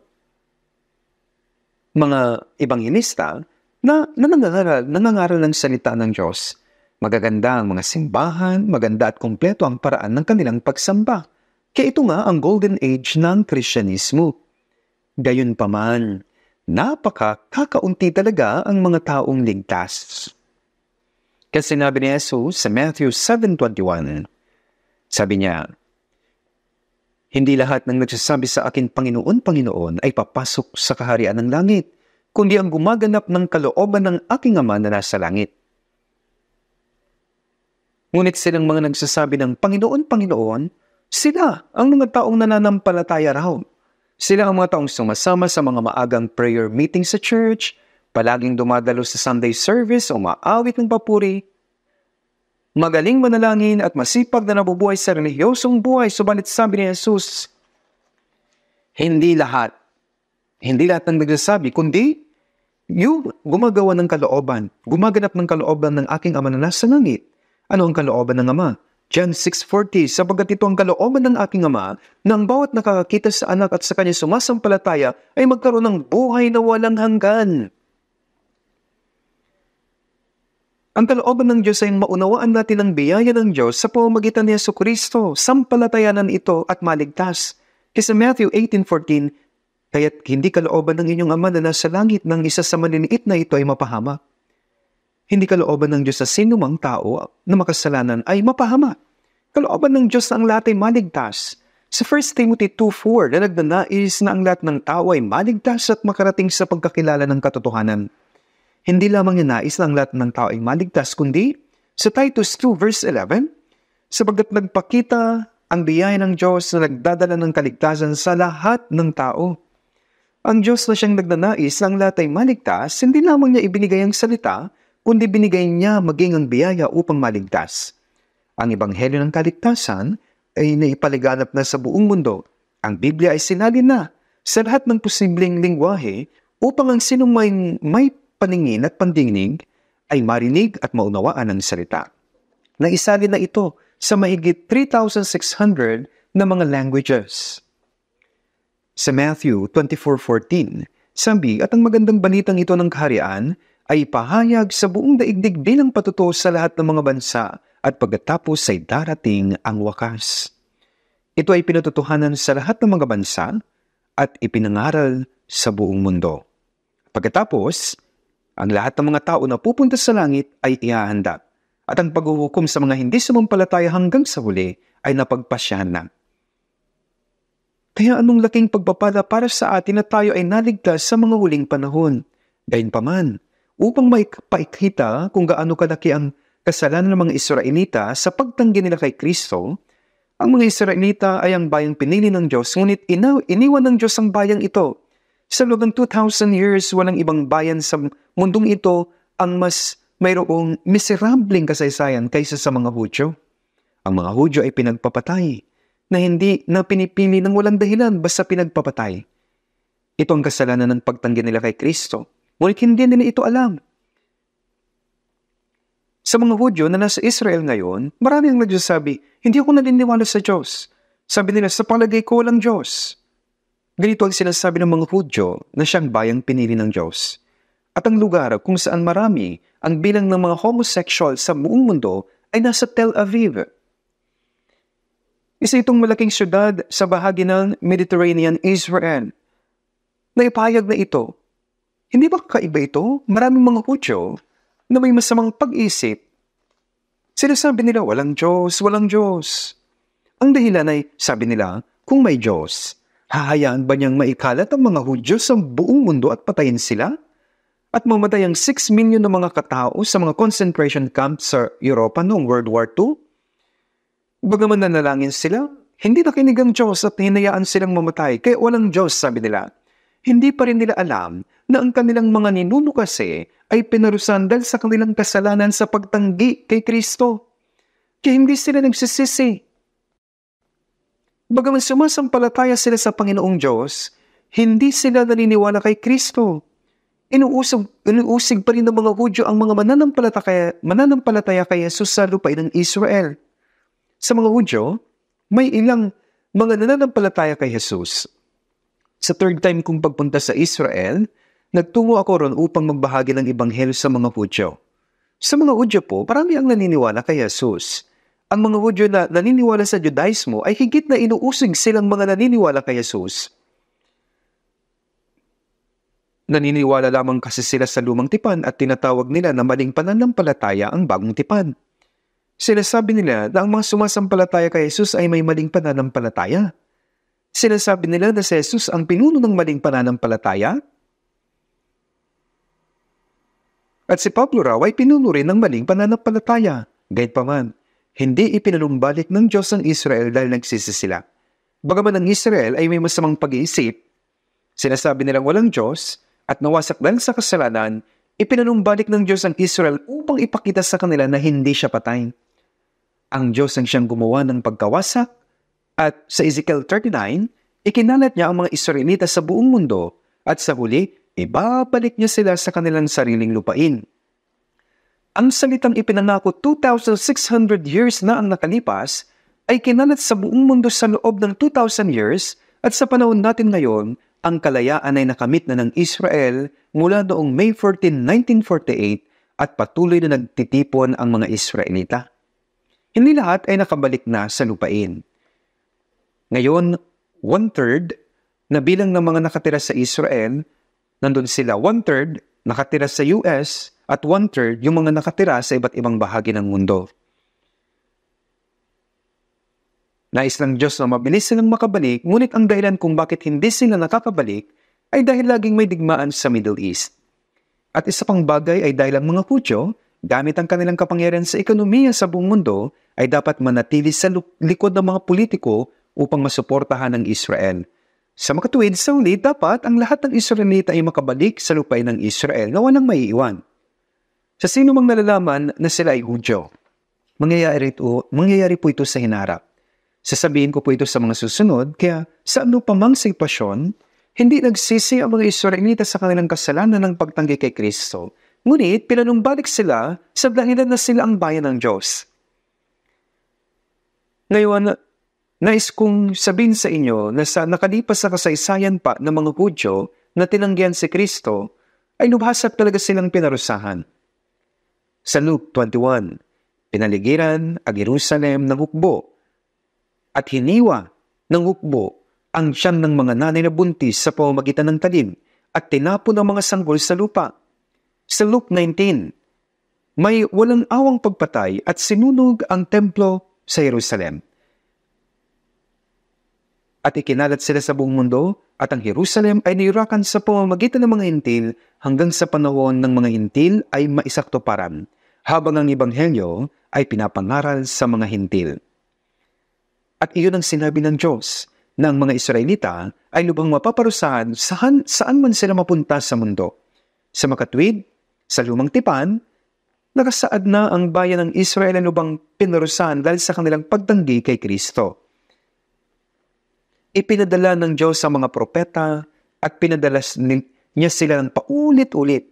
mga ebanghelista na nangangaral ng salita ng Diyos. Magaganda ang mga simbahan, maganda at kumpleto ang paraan ng kanilang pagsamba. Kaya ito nga ang golden age ng Kristyanismo. Gayunpaman, napakakaunti talaga ang mga taong ligtas. Kasi sinabi ni Jesus sa Matthew 7:21, sabi niya, "Hindi lahat ng nagsasabi sa akin, Panginoon, Panginoon, ay papasok sa kaharian ng langit, kundi ang gumaganap ng kalooban ng aking Ama na nasa langit." Ngunit silang mga nagsasabi ng Panginoon, Panginoon, sila ang mga taong nananampalataya raw. Sila ang mga taong sumasama sa mga maagang prayer meeting sa church, palaging dumadalo sa Sunday service o maawit ng papuri, magaling manalangin at masipag na nabubuhay sa relihiyosong buhay. Subalit sabi ni Jesus, hindi lahat ng nagsasabi, kundi yung gumagawa ng kalooban, gumaganap ng kalooban ng aking Ama na nasa langit. Ano ang kalooban ng Ama? John 6:40, sapagkat ito ang kalooban ng aking Ama, na ang bawat nakakakita sa anak at sa kanya sumasampalataya ay magkaroon ng buhay na walang hanggan. Ang kalooban ng Diyos ay maunawaan natin ang biyaya ng Diyos sa pamamagitan ni Jesucristo, sampalatayanan ito at maligtas. Kasi Matthew 18:14, kaya't hindi kalooban ng inyong Ama na nasa langit ng isa sa maliliit na ito ay mapahamak. Hindi kalooban ng Diyos sa sinumang tao na makasalanan ay mapahamak. Kalooban ng Diyos na ang lahat ay maligtas. Sa 1 Timothy 2:4 na nagnanais na ang lahat ng tao ay maligtas at makarating sa pagkakilala ng katotohanan. Hindi lamang niya nais na ang lahat ng tao ay maligtas, kundi sa Titus 2:11, sapagkat nagpakita ang biyaya ng Diyos na nagdadala ng kaligtasan sa lahat ng tao. Ang Diyos na siyang nagnanais na ang lahat ay maligtas, hindi lamang niya ibinigay ang salita, kundi binigay niya maging ang biyaya upang maligtas. Ang Ebanghelyo ng kaligtasan ay naipaliganap na sa buong mundo. Ang Biblia ay sinalin na sa lahat ng posibleng lingwahe upang ang sinong may paningin at pandinig ay marinig at maunawaan ang salita. Naisalin na ito sa mahigit 3,600 na mga languages. Sa Matthew 24:14, sabi, at ang magandang balitang ito ng kaharian ay pahayag sa buong daigdig bilang patutuo sa lahat ng mga bansa at pagkatapos ay darating ang wakas. Ito ay pinatutuhanan sa lahat ng mga bansa at ipinangaral sa buong mundo. Pagkatapos, ang lahat ng mga tao na pupunta sa langit ay ihahanda at ang paghuhukom sa mga hindi sumampalataya hanggang sa huli ay napagpasyahan na. Kaya anong laking pagpapala para sa atin na tayo ay naligtas sa mga huling panahon. Gayunpaman, upang maipakita kung gaano kalaki ang kasalanan ng mga Israelita sa pagtanggi nila kay Kristo, ang mga Israelita ay ang bayang pinili ng Diyos, ngunit iniwan ng Diyos ang bayang ito. Sa loob ng 2,000 years, walang ibang bayan sa mundong ito ang mas mayroong miserableng kasaysayan kaysa sa mga Hudyo. Ang mga Hudyo ay pinagpapatay na hindi na pinipili ng walang dahilan basta pinagpapatay. Ito ang kasalanan ng pagtanggi nila kay Kristo. Ngunit hindi nila ito alam. Sa mga Hudyo na nasa Israel ngayon, marami ang nagsasabi, hindi ako naniniwala sa Diyos. Sabi nila, sa palagay ko walang Diyos. Ganito ang sinasabi ng mga Hudyo na siyang bayang pinili ng Diyos. At ang lugar kung saan marami ang bilang ng mga homosexual sa buong mundo ay nasa Tel Aviv. Isa itong malaking syudad sa bahagi ng Mediterranean Israel. Naipahayag na ito. Hindi ba kakaiba ito? Maraming mga Hudyo na may masamang pag-isip. Sinasabi nila, walang Diyos, walang Diyos. Ang dahilan ay, sabi nila, kung may Diyos, hahayaan ba niyang maikalat ang mga Hudyo sa buong mundo at patayin sila? At mamatay ang 6 million na mga katao sa mga concentration camps sa Europa noong World War II? Bagaman nanalangin sila, hindi nakinig ang Diyos at hinayaan silang mamatay, kaya walang Diyos, sabi nila. Hindi pa rin nila alam na ang kanilang mga ninuno kasi ay pinarusahan dahil sa kanilang kasalanan sa pagtanggi kay Kristo. Kaya hindi sila nagsisisi. Bagaman sumasampalataya sila sa Panginoong Diyos, hindi sila naniniwala kay Kristo. Inuusig pa rin ng mga Hudyo ang mga mananampalataya kay Jesus sa lupain ng Israel. Sa mga Hudyo, may ilang mga nananampalataya kay Jesus. Sa third time kong pagpunta sa Israel, nagtungo ako ron upang magbahagi ng Ebanghelyo sa mga Hudyo. Sa mga Hudyo po, marami ang naniniwala kay Jesus. Ang mga Hudyo na naniniwala sa Judaismo ay higit na inuusig silang mga naniniwala kay Jesus. Naniniwala lamang kasi sila sa lumang tipan at tinatawag nila na maling pananampalataya ang bagong tipan. Sinasabi nila na ang mga sumasampalataya kay Jesus ay may maling pananampalataya. Sinasabi nila na si Jesus ang pinuno ng maling pananampalataya. At si Pablo raw ay pinuno rin ng maling pananampalataya. Gayunpaman, hindi ipinanumbalik ng Diyos ang Israel dahil nagsisi sila. Bagaman ang Israel ay may masamang pag-iisip, sinasabi nilang walang Diyos at nawasak dahil sa kasalanan, ipinanumbalik ng Diyos ang Israel upang ipakita sa kanila na hindi siya patay. Ang Diyos ang siyang gumawa ng pagkawasak at sa Ezekiel 39, ikinalat niya ang mga Israelita sa buong mundo at sa huli, ibabalik niya sila sa kanilang sariling lupain. Ang salitang ipinangako 2,600 years na ang nakalipas ay kinalat sa buong mundo sa loob ng 2,000 years at sa panahon natin ngayon, ang kalayaan ay nakamit na ng Israel mula noong May 14, 1948 at patuloy na nagtitipon ang mga Israelita. Hindi lahat ay nakabalik na sa lupain. Ngayon, 1/3 na bilang ng mga nakatira sa Israel, nandun sila 1/3 nakatira sa US at 1/3 yung mga nakatira sa iba't ibang bahagi ng mundo. Nais ng Diyos na mabilis silang makabalik, ngunit ang dahilan kung bakit hindi sila nakakabalik ay dahil laging may digmaan sa Middle East. At isa pang bagay ay dahil ang mga Hudyo, gamit ang kanilang kapangyarihan sa ekonomiya sa buong mundo, ay dapat manatili sa likod ng mga politiko upang masuportahan ang Israel. Sa makatuwid, sa uli, dapat ang lahat ng Israelita ay makabalik sa lupain ng Israel na walang maiiwan. Sa sino mang nalalaman na sila ay Hudyo, mangyayari po ito sa hinarap. Sasabihin ko po ito sa mga susunod, kaya sa ano pa mang sitwasyon, hindi nagsisi ang mga Israelita sa kanilang kasalanan ng pagtanggi kay Kristo. Ngunit pinanumbalik sila sa dahilan na sila ang bayan ng Diyos. Ngayon, nais kong sabihin sa inyo na sa nakalipas sa kasaysayan pa ng mga Hudyo na tinanggihan si Kristo, ay lubhas at talaga silang pinarusahan. Sa Luke 21, pinaligiran ang Jerusalem ng hukbo at hiniwa ng hukbo ang tiyan ng mga nanay na buntis sa pamamagitan ng talim at tinapon ang mga sanggol sa lupa. Sa Luke 19, may walang awang pagpatay at sinunog ang templo sa Jerusalem. At ikinalat sila sa buong mundo at ang Jerusalem ay nirakan sa pamamagitan ng mga hintil hanggang sa panahon ng mga hintil ay maisaktuparan, habang ang Ebanghelyo ay pinapangaral sa mga hintil. At iyon ang sinabi ng Diyos, na ang mga Israelita ay lubhang mapaparusahan saan man sila mapunta sa mundo. Sa makatwid, sa lumang tipan, nakasaad na ang bayan ng Israel ay lubhang pinarusahan dahil sa kanilang pagtanggi kay Kristo. Ipinadala ng Diyos sa mga propeta at pinadala niya sila ng paulit-ulit.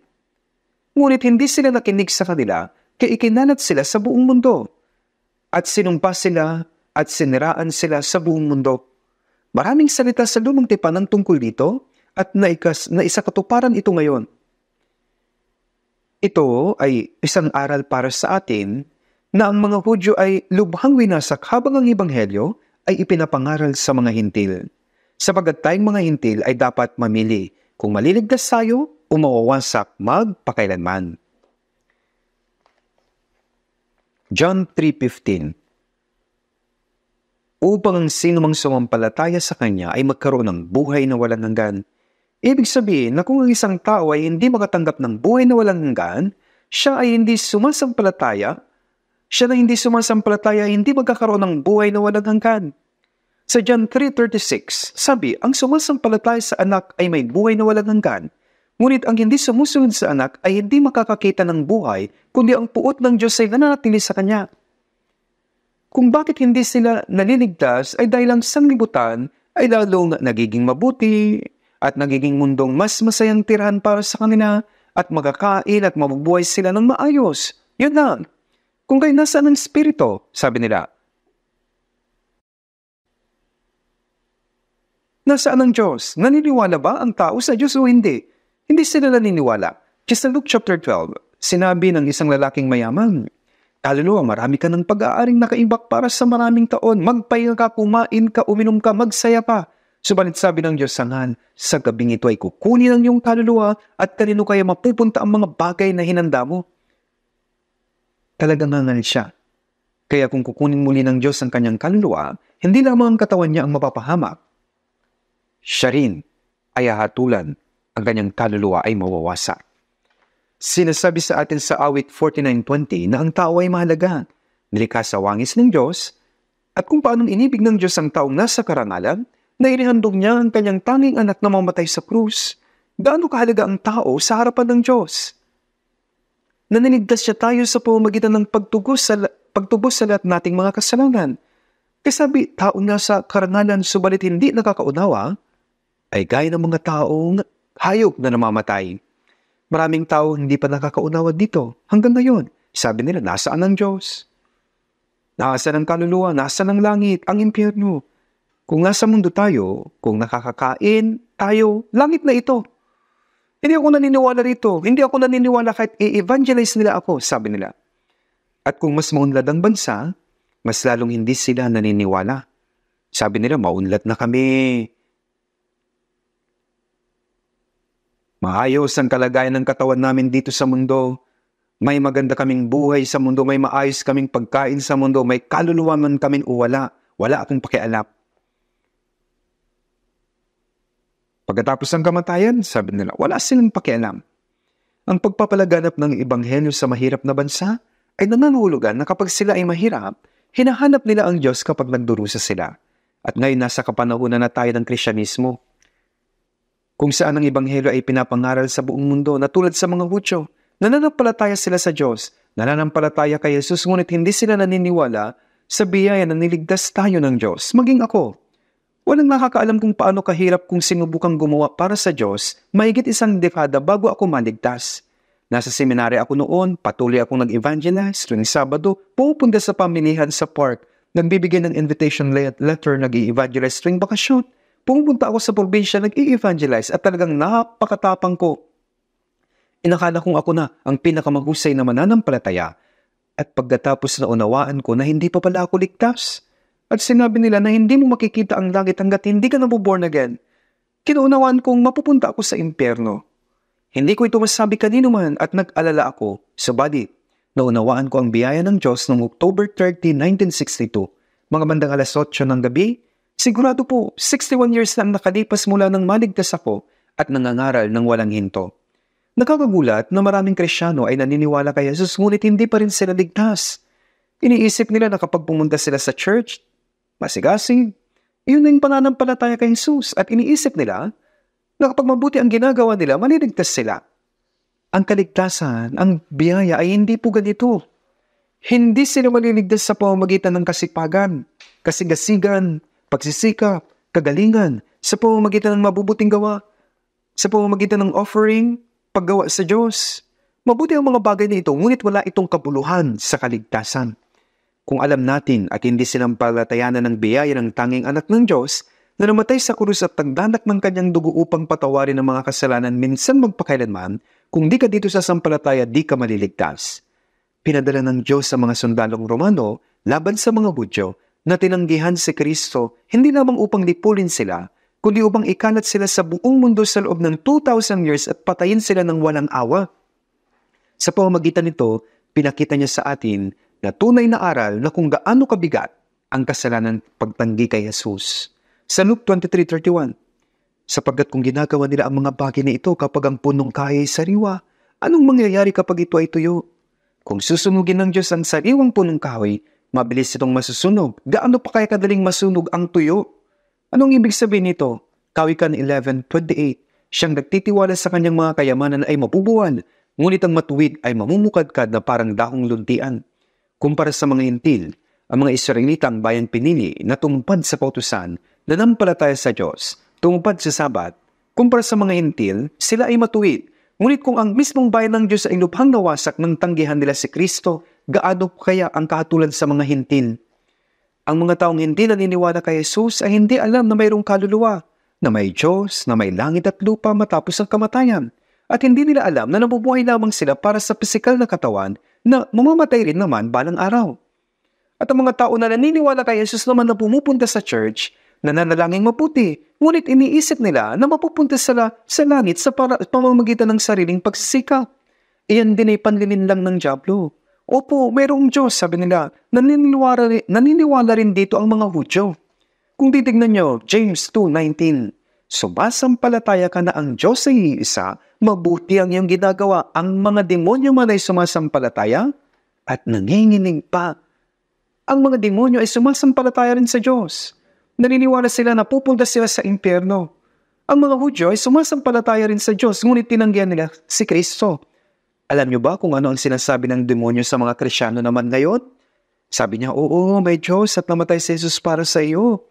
Ngunit hindi sila nakinig sa kanila kaya ikinalat sila sa buong mundo. At sinumpa sila at siniraan sila sa buong mundo. Maraming salita sa lumang tipan ang tungkol dito at naisakatuparan ito ngayon. Ito ay isang aral para sa atin na ang mga Hudyo ay lubhang winasak habang ang Ebanghelyo ay ipinapangaral sa mga Hintil. Sapagkat tayong mga Hintil ay dapat mamili kung maliligtas tayo o mawawasak magpakailanman. John 3:15. Upang ang sinumang sumampalataya sa Kanya ay magkaroon ng buhay na walang hanggan. Ibig sabihin na kung ang isang tao ay hindi makatanggap ng buhay na walang hanggan, siya na hindi sumasampalataya ay hindi magkakaroon ng buhay na walang hanggan. Sa John 3:36, sabi, ang sumasampalataya sa anak ay may buhay na walang hanggan. Ngunit ang hindi sumusunod sa anak ay hindi makakakita ng buhay, kundi ang puot ng Diyos ay nananatili sa Kanya. Kung bakit hindi sila naliligtas ay dahil ang sanglibutan ay lalong nagiging mabuti at nagiging mundong mas masayang tirahan para sa kanila at magkakain at mabubuhay sila ng maayos. Yun lang. Kung kayo nasaan ang Espiritu, sabi nila. Nasaan ang Diyos? Naniniwala ba ang tao sa Diyos o hindi? Hindi sila naniniwala. Just sa Luke chapter 12, sinabi ng isang lalaking mayaman, kaluluwa, marami ka ng pag-aaring nakaimbak para sa maraming taon. Magpahinga ka, kumain ka, uminom ka, magsaya pa. Subalit sabi ng Diyos, sangan, sa gabing ito ay kukunin ang iyong kaluluwa at kanino kaya mapupunta ang mga bagay na hinanda mo. Talagang hangal siya. Kaya kung kukunin muli ng Diyos ang kanyang kaluluwa, hindi lamang ang katawan niya ang mapapahamak. Siya rin ay hahatulan. Ang kanyang kaluluwa ay mawawasak. Sinasabi sa atin sa awit 49:20 na ang tao ay mahalaga, nilikha sa wangis ng Diyos, at kung paanong inibig ng Diyos ang taong nasa karangalan, na inihandog niya ang kanyang tanging anak na mamatay sa krus. Gaano kahalaga ang tao sa harapan ng Diyos? Naniligtas siya tayo sa pamamagitan ng pagtubos sa lahat nating mga kasalanan. Kasabi, tao nga sa karangalan subalit hindi nakakaunawa, ay gaya ng mga taong hayop na namamatay. Maraming tao hindi pa nakakaunawa dito. Hanggang ngayon, sabi nila, nasaan ang Diyos? Nasaan ang kaluluwa? Nasaan ang langit? Ang impyerno? Kung nasa mundo tayo, kung nakakakain tayo, langit na ito. Hindi ako naniniwala rito. Hindi ako naniniwala kahit i-evangelize nila ako, sabi nila. At kung mas maunlad ang bansa, mas lalong hindi sila naniniwala. Sabi nila, maunlad na kami. Maayos ang kalagayan ng katawan namin dito sa mundo. May maganda kaming buhay sa mundo, may maayos kaming pagkain sa mundo, may kaluluwa man kami o wala. Wala akong pakialam. Pagkatapos ng kamatayan, sabi nila, wala silang pakialam. Ang pagpapalaganap ng Ebanghelyo sa mahirap na bansa ay nananahulugan na kapag sila ay mahirap, hinahanap nila ang Diyos kapag nagdurusa sila. At ngayon nasa kapanahunan na tayo ng Krisyanismo, kung saan ang Ebanghelyo ay pinapangaral sa buong mundo na tulad sa mga Hudyo, nananampalataya sila sa Diyos, nananampalataya kay Jesus, ngunit hindi sila naniniwala sa biyaya na niligtas tayo ng Diyos. Maging ako, walang nakakaalam kung paano kahirap kung sinubukang gumawa para sa Diyos, mahigit 1 dekada bago ako maligtas. Nasa seminary ako noon, patuloy akong nag-evangelize, tuwing Sabado, pupunta sa pamilihan sa park, nagbibigay ng invitation letter, nag-i-evangelize tuwing bakasyon. Pumunta ako sa probinsya, nag-i-evangelize at talagang napakatapang ko. Inakala kong ako na ang pinakamahusay na mananampalataya at pagkatapos na unawaan ko na hindi pa pala ako ligtas. At sinabi nila na hindi mo makikita ang langit hanggat hindi ka nabuborn again. Kinuunawaan kong mapupunta ako sa impyerno. Hindi ko ito masabi kanino man at nag-alala ako. Subalit, naunawaan ko ang biyaya ng Diyos noong October 30, 1962. Mga bandang alas 8 ng gabi, sigurado po, 61 years na nakalipas mula nang maligtas ako at nangangaral ng walang hinto. Nakakagulat na maraming Kristyano ay naniniwala kay Jesus ngunit hindi pa rin sila ligtas. Iniisip nila na kapag pumunta sila sa church, masigasig, iyon na yung pananampalataya kay Jesus at iniisip nila na kapag mabuti ang ginagawa nila, maliligtas sila. Ang kaligtasan, ang biyaya ay hindi po ganito. Hindi sila maliligtas sa pamamagitan ng kasipagan, kasigasigan, pagsisikap, kagalingan, sa pamamagitan ng mabubuting gawa, sa pamamagitan ng offering, paggawa sa Diyos. Mabuti ang mga bagay na ito, ngunit wala itong kabuluhan sa kaligtasan. Kung alam natin at hindi sinampalatayanan ng biyaya ng tanging anak ng Diyos na namatay sa krus at nagdanak ng kanyang dugo upang patawarin ang mga kasalanan minsan magpakailanman, kung di ka dito sa sampalataya, di ka maliligtas. Pinadala ng Diyos sa mga sundalong Romano laban sa mga Hudyo na tinanggihan si Kristo hindi lamang upang lipulin sila, kundi upang ikalat sila sa buong mundo sa loob ng 2,000 years at patayin sila ng walang awa. Sa pamamagitan nito, pinakita niya sa atin na tunay na aral na kung gaano kabigat ang kasalanan pagtanggi kay Jesus. Sa Luke 23:31, sapagkat kung ginagawa nila ang mga bagay na ito kapag ang punong kahoy ay sariwa, anong mangyayari kapag ito ay tuyo? Kung susunugin ng Diyos ang sariwang punong kahoy, mabilis itong masusunog. Gaano pa kaya kadaling masunog ang tuyo? Anong ibig sabihin nito? Kawikan 11:28, siyang nagtitiwala sa kanyang mga kayamanan ay mabubuwal, ngunit ang matuwid ay mamumukadkad na parang dahong luntian. Kumpara sa mga Hintil, ang mga Israelita ang bayang pinili na tumupad sa pautusan, nanampalataya sa Diyos, tumupad sa Sabat. Kumpara sa mga Hintil, sila ay matuwid. Ngunit kung ang mismong bayan ng Diyos ay lubhang nawasak nang tanggihan nila si Kristo, gaano kaya ang kahatulan sa mga Hintil? Ang mga taong hindi naniniwala kay Jesus ay hindi alam na mayroong kaluluwa, na may Diyos, na may langit at lupa matapos ang kamatayan. At hindi nila alam na nabubuhay lamang sila para sa pisikal na katawan na mamamatay rin naman balang araw. At ang mga tao na naniniwala kay Jesus naman na pumupunta sa church, nananalangin mabuti, ngunit iniisip nila na mapupunta sila sa langit sa pamamagitan ng sariling pagsisikap. Iyan din ay panlilin lang ng dyablo. Opo, mayroong Diyos, sabi nila, naniniwala rin dito ang mga Hudyo. Kung titignan nyo, James 2:19, sumasampalataya ka na ang Diyos ay iisa, mabuti ang iyong ginagawa. Ang mga demonyo man ay sumasampalataya at nanginginig pa. Ang mga demonyo ay sumasampalataya rin sa Diyos. Naniniwala sila na pupunta sila sa impyerno. Ang mga Hudyo ay sumasampalataya rin sa Diyos, ngunit tinanggihan nila si Kristo. Alam niyo ba kung ano ang sinasabi ng demonyo sa mga Kristiyano naman ngayon? Sabi niya, oo, may Diyos at namatay si Jesus para sa iyo.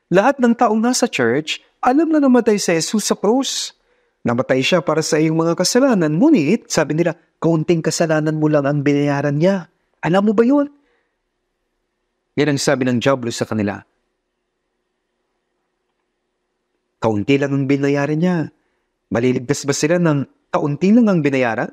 Lahat ng taong nasa church, alam na namatay si Jesus sa krus. Namatay siya para sa iyong mga kasalanan, ngunit, sabi nila, kaunting kasalanan mo lang ang binayaran niya. Alam mo ba yun? Yan ang sabi ng dyablo sa kanila. Kaunti lang ang binayaran niya. Maliligtas ba sila ng kaunti lang ang binayaran?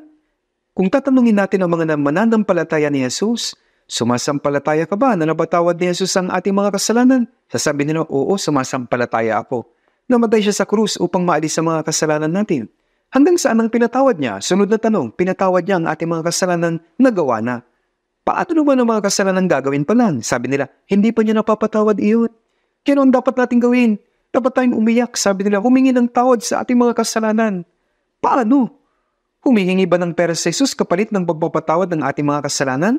Kung tatanungin natin ang mga mananampalataya ni Jesus, sumasampalataya ka ba na napatawad ni Jesus ang ating mga kasalanan? Sasabi nila, oo, sumasampalataya ako. Namatay siya sa krus upang maalis sa mga kasalanan natin. Hanggang saan ang pinatawad niya? Sunod na tanong, pinatawad niya ang ating mga kasalanan na gawa na. Paano naman ang mga kasalanan gagawin pa lang? Sabi nila, hindi pa niya napapatawad iyon. Kaya ang dapat natin gawin? Dapat tayong umiyak, sabi nila, humingi ng tawad sa ating mga kasalanan. Paano? Humihingi ba ng pera sa Jesus kapalit ng pagpapatawad ng ating mga kasalanan?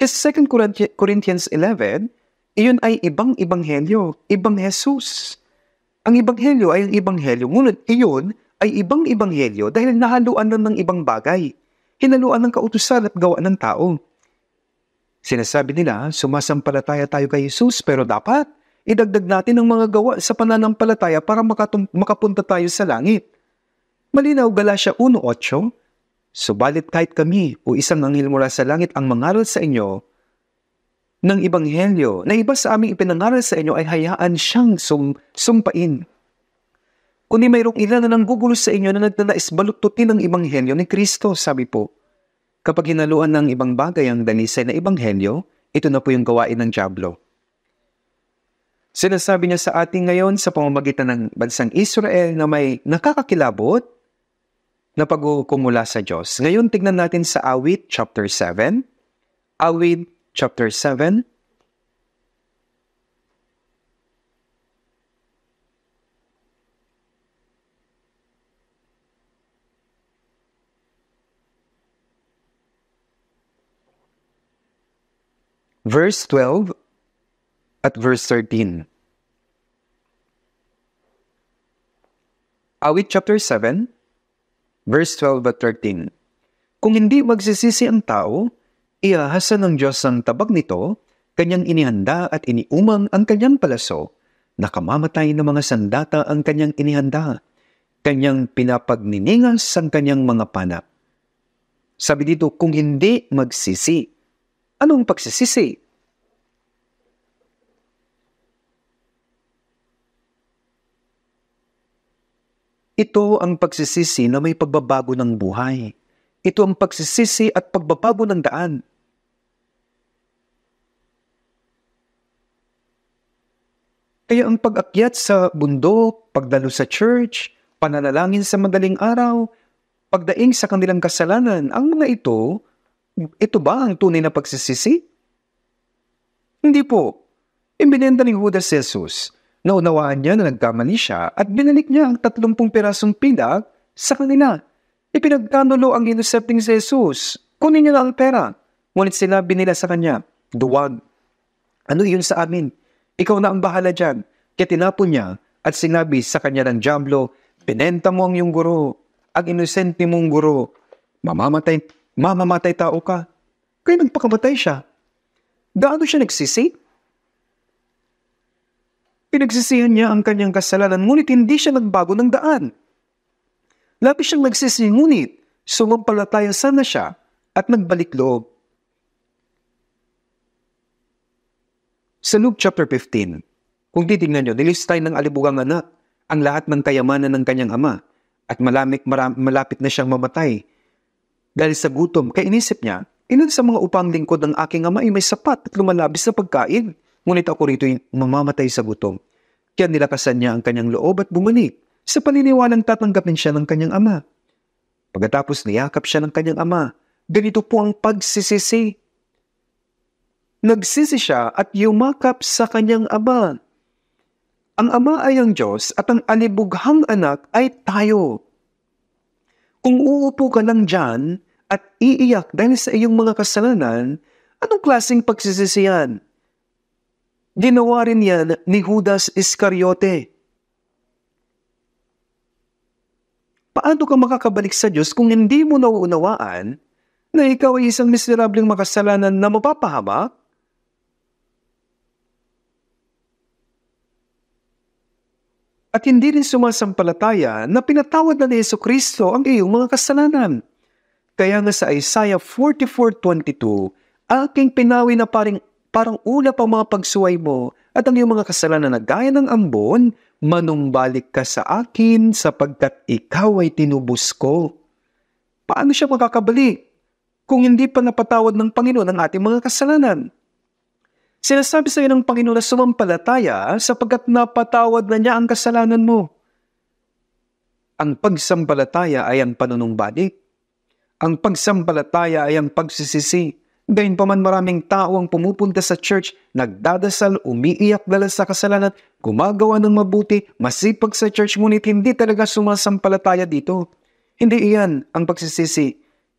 Kasi 2 Corinthians 11, iyon ay ibang ebanghelyo, ibang Jesus. Ang ebanghelyo ay ang ebanghelyo, ngunit iyon ay ibang ebanghelyo dahil nahaluan na ng ibang bagay. Hinaluan ng kautusan at gawa ng tao. Sinasabi nila, sumasampalataya tayo kay Jesus, pero dapat idagdag natin ang mga gawa sa pananampalataya para makapunta tayo sa langit. Malinaw Galatia 1:8, subalit kahit kami o isang anghel mula sa langit ang mangaral sa inyo ng ebanghelyo na iba sa aming ipinangaral sa inyo ay hayaan siyang sumpain. Kundi mayroong ilan na nanggugulo sa inyo na nagnanais balututin ang ebanghelyo ni Kristo, sabi po. Kapag hinaluan ng ibang bagay ang dalisay na ebanghelyo, ito na po yung gawain ng dyablo. Sinasabi niya sa atin ngayon sa pamamagitan ng bansang Israel na may nakakakilabot na pag-uukom mula sa Diyos. Ngayon, tignan natin sa Awit chapter 7. Awit chapter 7. Verse 12 at verse 13. Awit chapter 7, verse 12 at 13. Kung hindi magsisisi ang tao, iahasa ng Diyos ang tabag nito, kanyang inihanda at iniumang ang kanyang palaso, nakamamatay ng mga sandata ang kanyang inihanda, kanyang pinapagniningas ang kanyang mga pana. Sabi dito, kung hindi magsisi. Anong pagsisisi? Ito ang pagsisisi na may pagbabago ng buhay. Ito ang pagsisisi at pagbabago ng daan. Kaya ang pag-akyat sa bundok, pagdalo sa church, pananalangin sa madaling araw, pagdaing sa kanilang kasalanan, ang mga ito ba ang tunay na pagsisisi? Hindi po. Ibinenta ni Judas Jesus. Naunawaan niya na nagkamali siya at binalik niya ang 30 pirasong pilag sa kanila. Ipinagkanulo ang inusepting si Jesus. Kunin niyo na ang pera. Ngunit sinabi nila sa kanya, duwag. Ano yun sa amin? Ikaw na ang bahala dyan. Kaya tinapon niya at sinabi sa kanya ng dyablo, binenta mo ang iyong guro, ang inosente mong guro. Mamamatay tao ka. Kaya nagpakamatay siya. Gaano siya nagsisi? Pinagsisihan niya ang kanyang kasalanan, ngunit hindi siya nagbago ng daan. Labis siyang nagsisi, ngunit sumampalataya sana siya at nagbalik loob. Sa Luke chapter 15, kung titignan niyo, nilistay ng alibugang anak ang lahat ng kayamanan ng kanyang ama at malapit na siyang mamatay. Dahil sa gutom, kaya inisip niya, ilan sa mga upang lingkod ng aking ama ay may sapat at lumalabis na pagkain. Ngunit ako rito ay mamamatay sa gutom. Kaya nilakasan niya ang kanyang loob at bumalik sa paniniwalang tatanggapin siya ng kanyang ama. Pagkatapos niyakap siya ng kanyang ama, ganito po ang pagsisisi. Nagsisi siya at yumakap sa kanyang ama. Ang ama ay ang Diyos at ang alibughang anak ay tayo. Kung uupo ka lang dyan at iiyak dahil sa iyong mga kasalanan, anong klaseng pagsisisi yan? Ginawa rin yan ni Judas Iscariote. Paano ka makakabalik sa Diyos kung hindi mo nauunawaan na ikaw ay isang miserableng makasalanan na mapapahamak? At hindi rin sumasampalataya na pinatawad na ni Jesucristo ang iyong mga kasalanan. Kaya nga sa Isaiah 44:22, aking pinawi na parang ulap ang mga pagsuway mo at ang iyong mga kasalanan na gaya ng ambon, manumbalik ka sa akin sapagkat ikaw ay tinubos ko. Paano siya makakabalik kung hindi pa napatawad ng Panginoon ang ating mga kasalanan? Sinasabi sa iyo ng Panginoon na sumampalataya sapagkat napatawad na niya ang kasalanan mo. Ang pagsampalataya ay ang panunumbalik. Ang pagsampalataya ay ang pagsisisi. Gayunpaman maraming tao ang pumupunta sa church, nagdadasal, umiiyak dahil sa kasalanan, gumagawa ng mabuti, masipag sa church, ngunit hindi talaga sumasampalataya dito. Hindi iyan ang pagsisisi.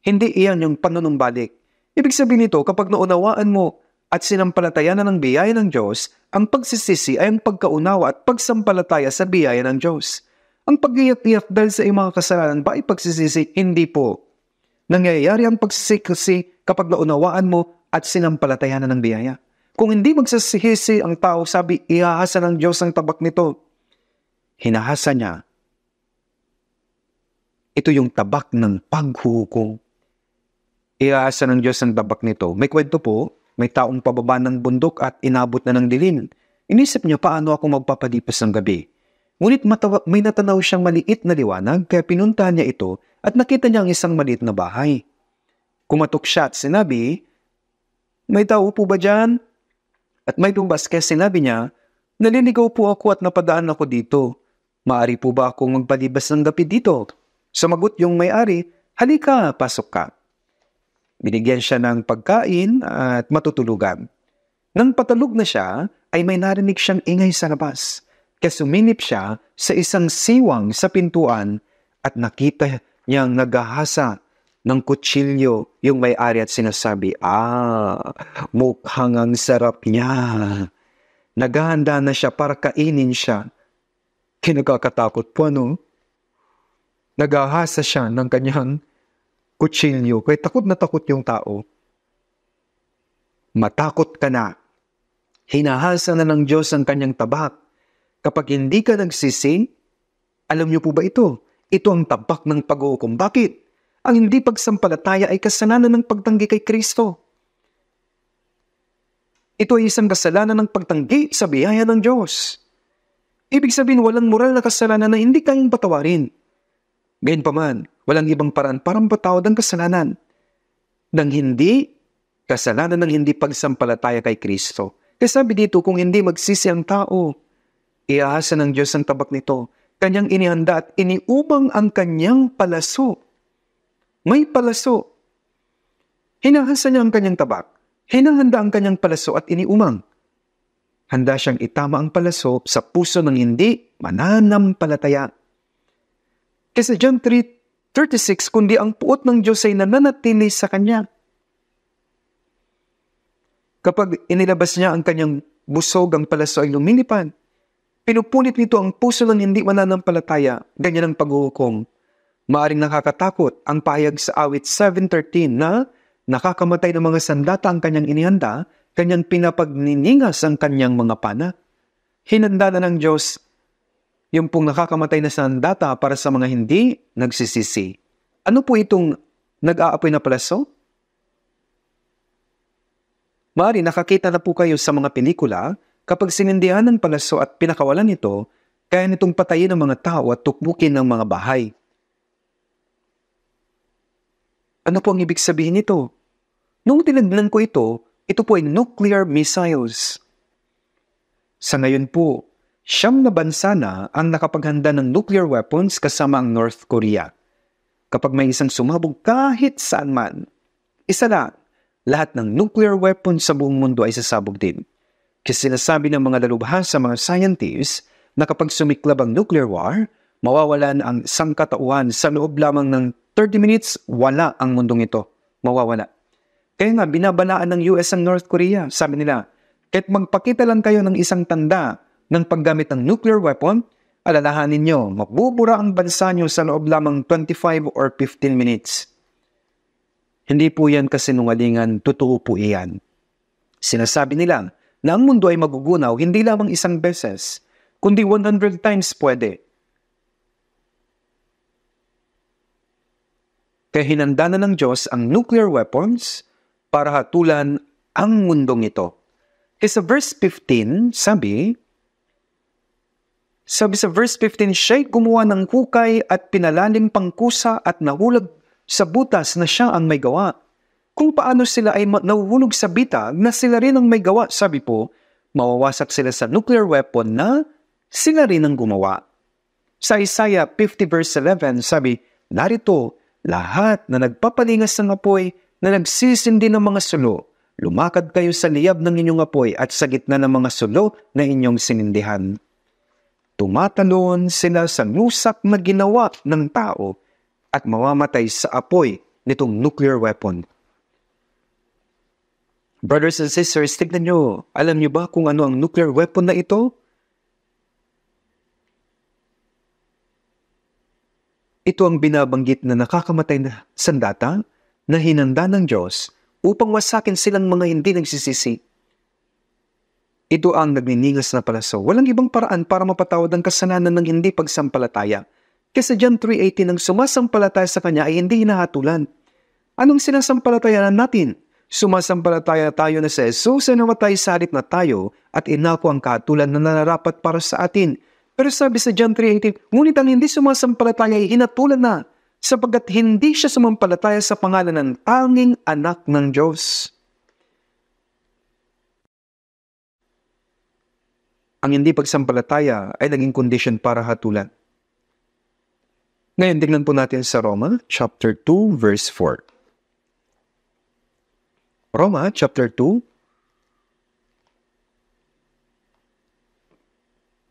Hindi iyan yung panunumbalik. Ibig sabihin nito, kapag naunawaan mo at sinampalataya na ng biyaya ng Diyos, ang pagsisisi ay ang pagkaunawa at pagsampalataya sa biyaya ng Diyos. Ang pag-iyak-iyak dahil sa iyong mga kasalanan ba ay pagsisisi? Hindi po. Nangyayari ang pagsisisi kapag naunawaan mo at sinampalataya na ng biyaya. Kung hindi magsasihisi ang tao, sabi, ihahasa ng Diyos ang tabak nito. Hinahasa niya. Ito yung tabak ng paghuhukom. Ihahasa ng Diyos ang tabak nito. May kwento po, may taong pababa ng bundok at inabot na ng dilim. Inisip niya paano ako magpapalipas ng gabi. Ngunit may natanaw siyang maliit na liwanag kaya pinuntahan niya ito at nakita niya ang isang maliit na bahay. Kumatok siya at sinabi, may tao po ba dyan? At may tumbas kaya sinabi niya, naliligaw po ako at napadaan ako dito. Maari po ba akong magpalibas ng gabi dito? Sumagot yung may-ari, halika, pasok ka. Binigyan siya ng pagkain at matutulugan. Nang patulog na siya, ay may narinig siyang ingay sa labas. Kaya suminip siya sa isang siwang sa pintuan at nakita niyang naghahasa ng kutsilyo yung may-ari at sinasabi, mukhang ang sarap niya. Naghahanda na siya para kainin siya. Kinakakatakot po, ano? Naghahasa siya ng kanyang kutsilyo, kaya takot na takot yung tao. Matakot ka na. Hinahasa na ng Diyos ang kanyang tabak. Kapag hindi ka nagsisi, alam niyo po ba ito? Ito ang tabak ng pag-uukom. Bakit? Ang hindi pagsampalataya ay kasalanan ng pagtanggi kay Kristo. Ito ay isang kasalanan ng pagtanggi sa biyaya ng Diyos. Ibig sabihin, walang moral na kasalanan na hindi kayang patawarin. Gayunpaman, walang ibang paraan para mapatawad ang kasalanan kasalanan ng hindi pagsampalataya kay Kristo. Kaya sabi dito, kung hindi magsisi ang tao, iahasa ng Diyos ang tabak nito. Kanyang inihanda at iniubang ang kanyang palaso. May palaso. Hinahasa niya ang kanyang tabak. Hinahanda ang kanyang palaso at iniumang. Handa siyang itama ang palaso sa puso ng hindi mananampalataya. Kasi John 3:36, kundi ang puot ng Diyos ay nananatili sa kanya. Kapag inilabas niya ang kanyang busog, ang palaso ay lumilipad. Pinupunit nito ang puso ng hindi mananampalataya, ganyan ang paghuhukom. Maaring nakakatakot ang pahayag sa awit 7:13 na nakakamatay ng mga sandata ang kanyang inihanda, kanyang pinapagniningas ang kanyang mga pana. Hinanda na ng Diyos yung pong nakakamatay na sandata para sa mga hindi nagsisisi. Ano po itong nag-aapoy na palaso? Maaari nakakita na po kayo sa mga pelikula kapag sinindihan ng palaso at pinakawalan nito, kaya nitong patayin ng mga tao at tukbukin ng mga bahay. Ano po ang ibig sabihin nito? Nung tinignan ko ito po ay nuclear missiles. Sa ngayon po, 9 na bansa na ang nakapaghanda ng nuclear weapons kasama ang North Korea. Kapag may isang sumabog kahit saan man, isa lang, lahat ng nuclear weapons sa buong mundo ay sasabog din. Kasi sinasabi ng mga dalubhasa sa mga scientists na kapag sumiklab ang nuclear war, mawawalan ang sangkatauhan sa loob lamang ng 30 minutes, wala ang mundong ito. Mawawala. Kaya nga, binabalaan ng US ang North Korea. Sabi nila, kahit magpakita lang kayo ng isang tanda ng paggamit ng nuclear weapon, alalahanin nyo, mabubura ang bansa nyo sa loob lamang 25 or 15 minutes. Hindi po yan kasinungalingan, totoo po iyan. Sinasabi nila na ang mundo ay magugunaw hindi lamang isang beses, kundi 100 times pwede. Kaya hinanda na ng Diyos ang nuclear weapons para hatulan ang mundong ito. Kaya sa verse 15, sabi sa verse 15, siya'y gumawa ng hukay at pinalalim pang kusa at nahulag sa butas na siya ang may gawa. Kung paano sila ay nahuhulog sa bitag na sila rin ang may gawa, sabi po, mawawasak sila sa nuclear weapon na sila rin ang gumawa. Sa Isaiah 50 verse 11, sabi, narito, lahat na nagpapalingas ng apoy na nagsisindi ng mga sulo, lumakad kayo sa liyab ng inyong apoy at sa gitna ng mga sulo na inyong sinindihan. Tumatalon sila sa lusak na ginawa ng tao at mamamatay sa apoy nitong nuclear weapon. Brothers and sisters, tignan nyo, alam nyo ba kung ano ang nuclear weapon na ito? Ito ang binabanggit na nakakamatay na sandata na hinanda ng Diyos upang wasakin silang mga hindi nagsisisi. Ito ang nagniningas na palaso. Walang ibang paraan para mapatawad ang kasalanan ng hindi pagsampalataya. Kasi John 3:18, ang sumasampalataya sa Kanya ay hindi hinahatulan. Anong sinasampalatayanan natin? Sumasampalataya tayo na si Jesus ay namatay sa halip na tayo at inako ang kahatulan na nararapat para sa atin. Pero sabi sa John 3:18, ngunit ang hindi sumasampalataya ay hinatulan na sapagkat hindi siya sumampalataya sa pangalan ng tanging anak ng Diyos. Ang hindi pagsampalataya ay naging kondisyon para hatulan. Ngayon, tingnan po natin sa Roma, chapter 2, verse 4. Roma, chapter 2,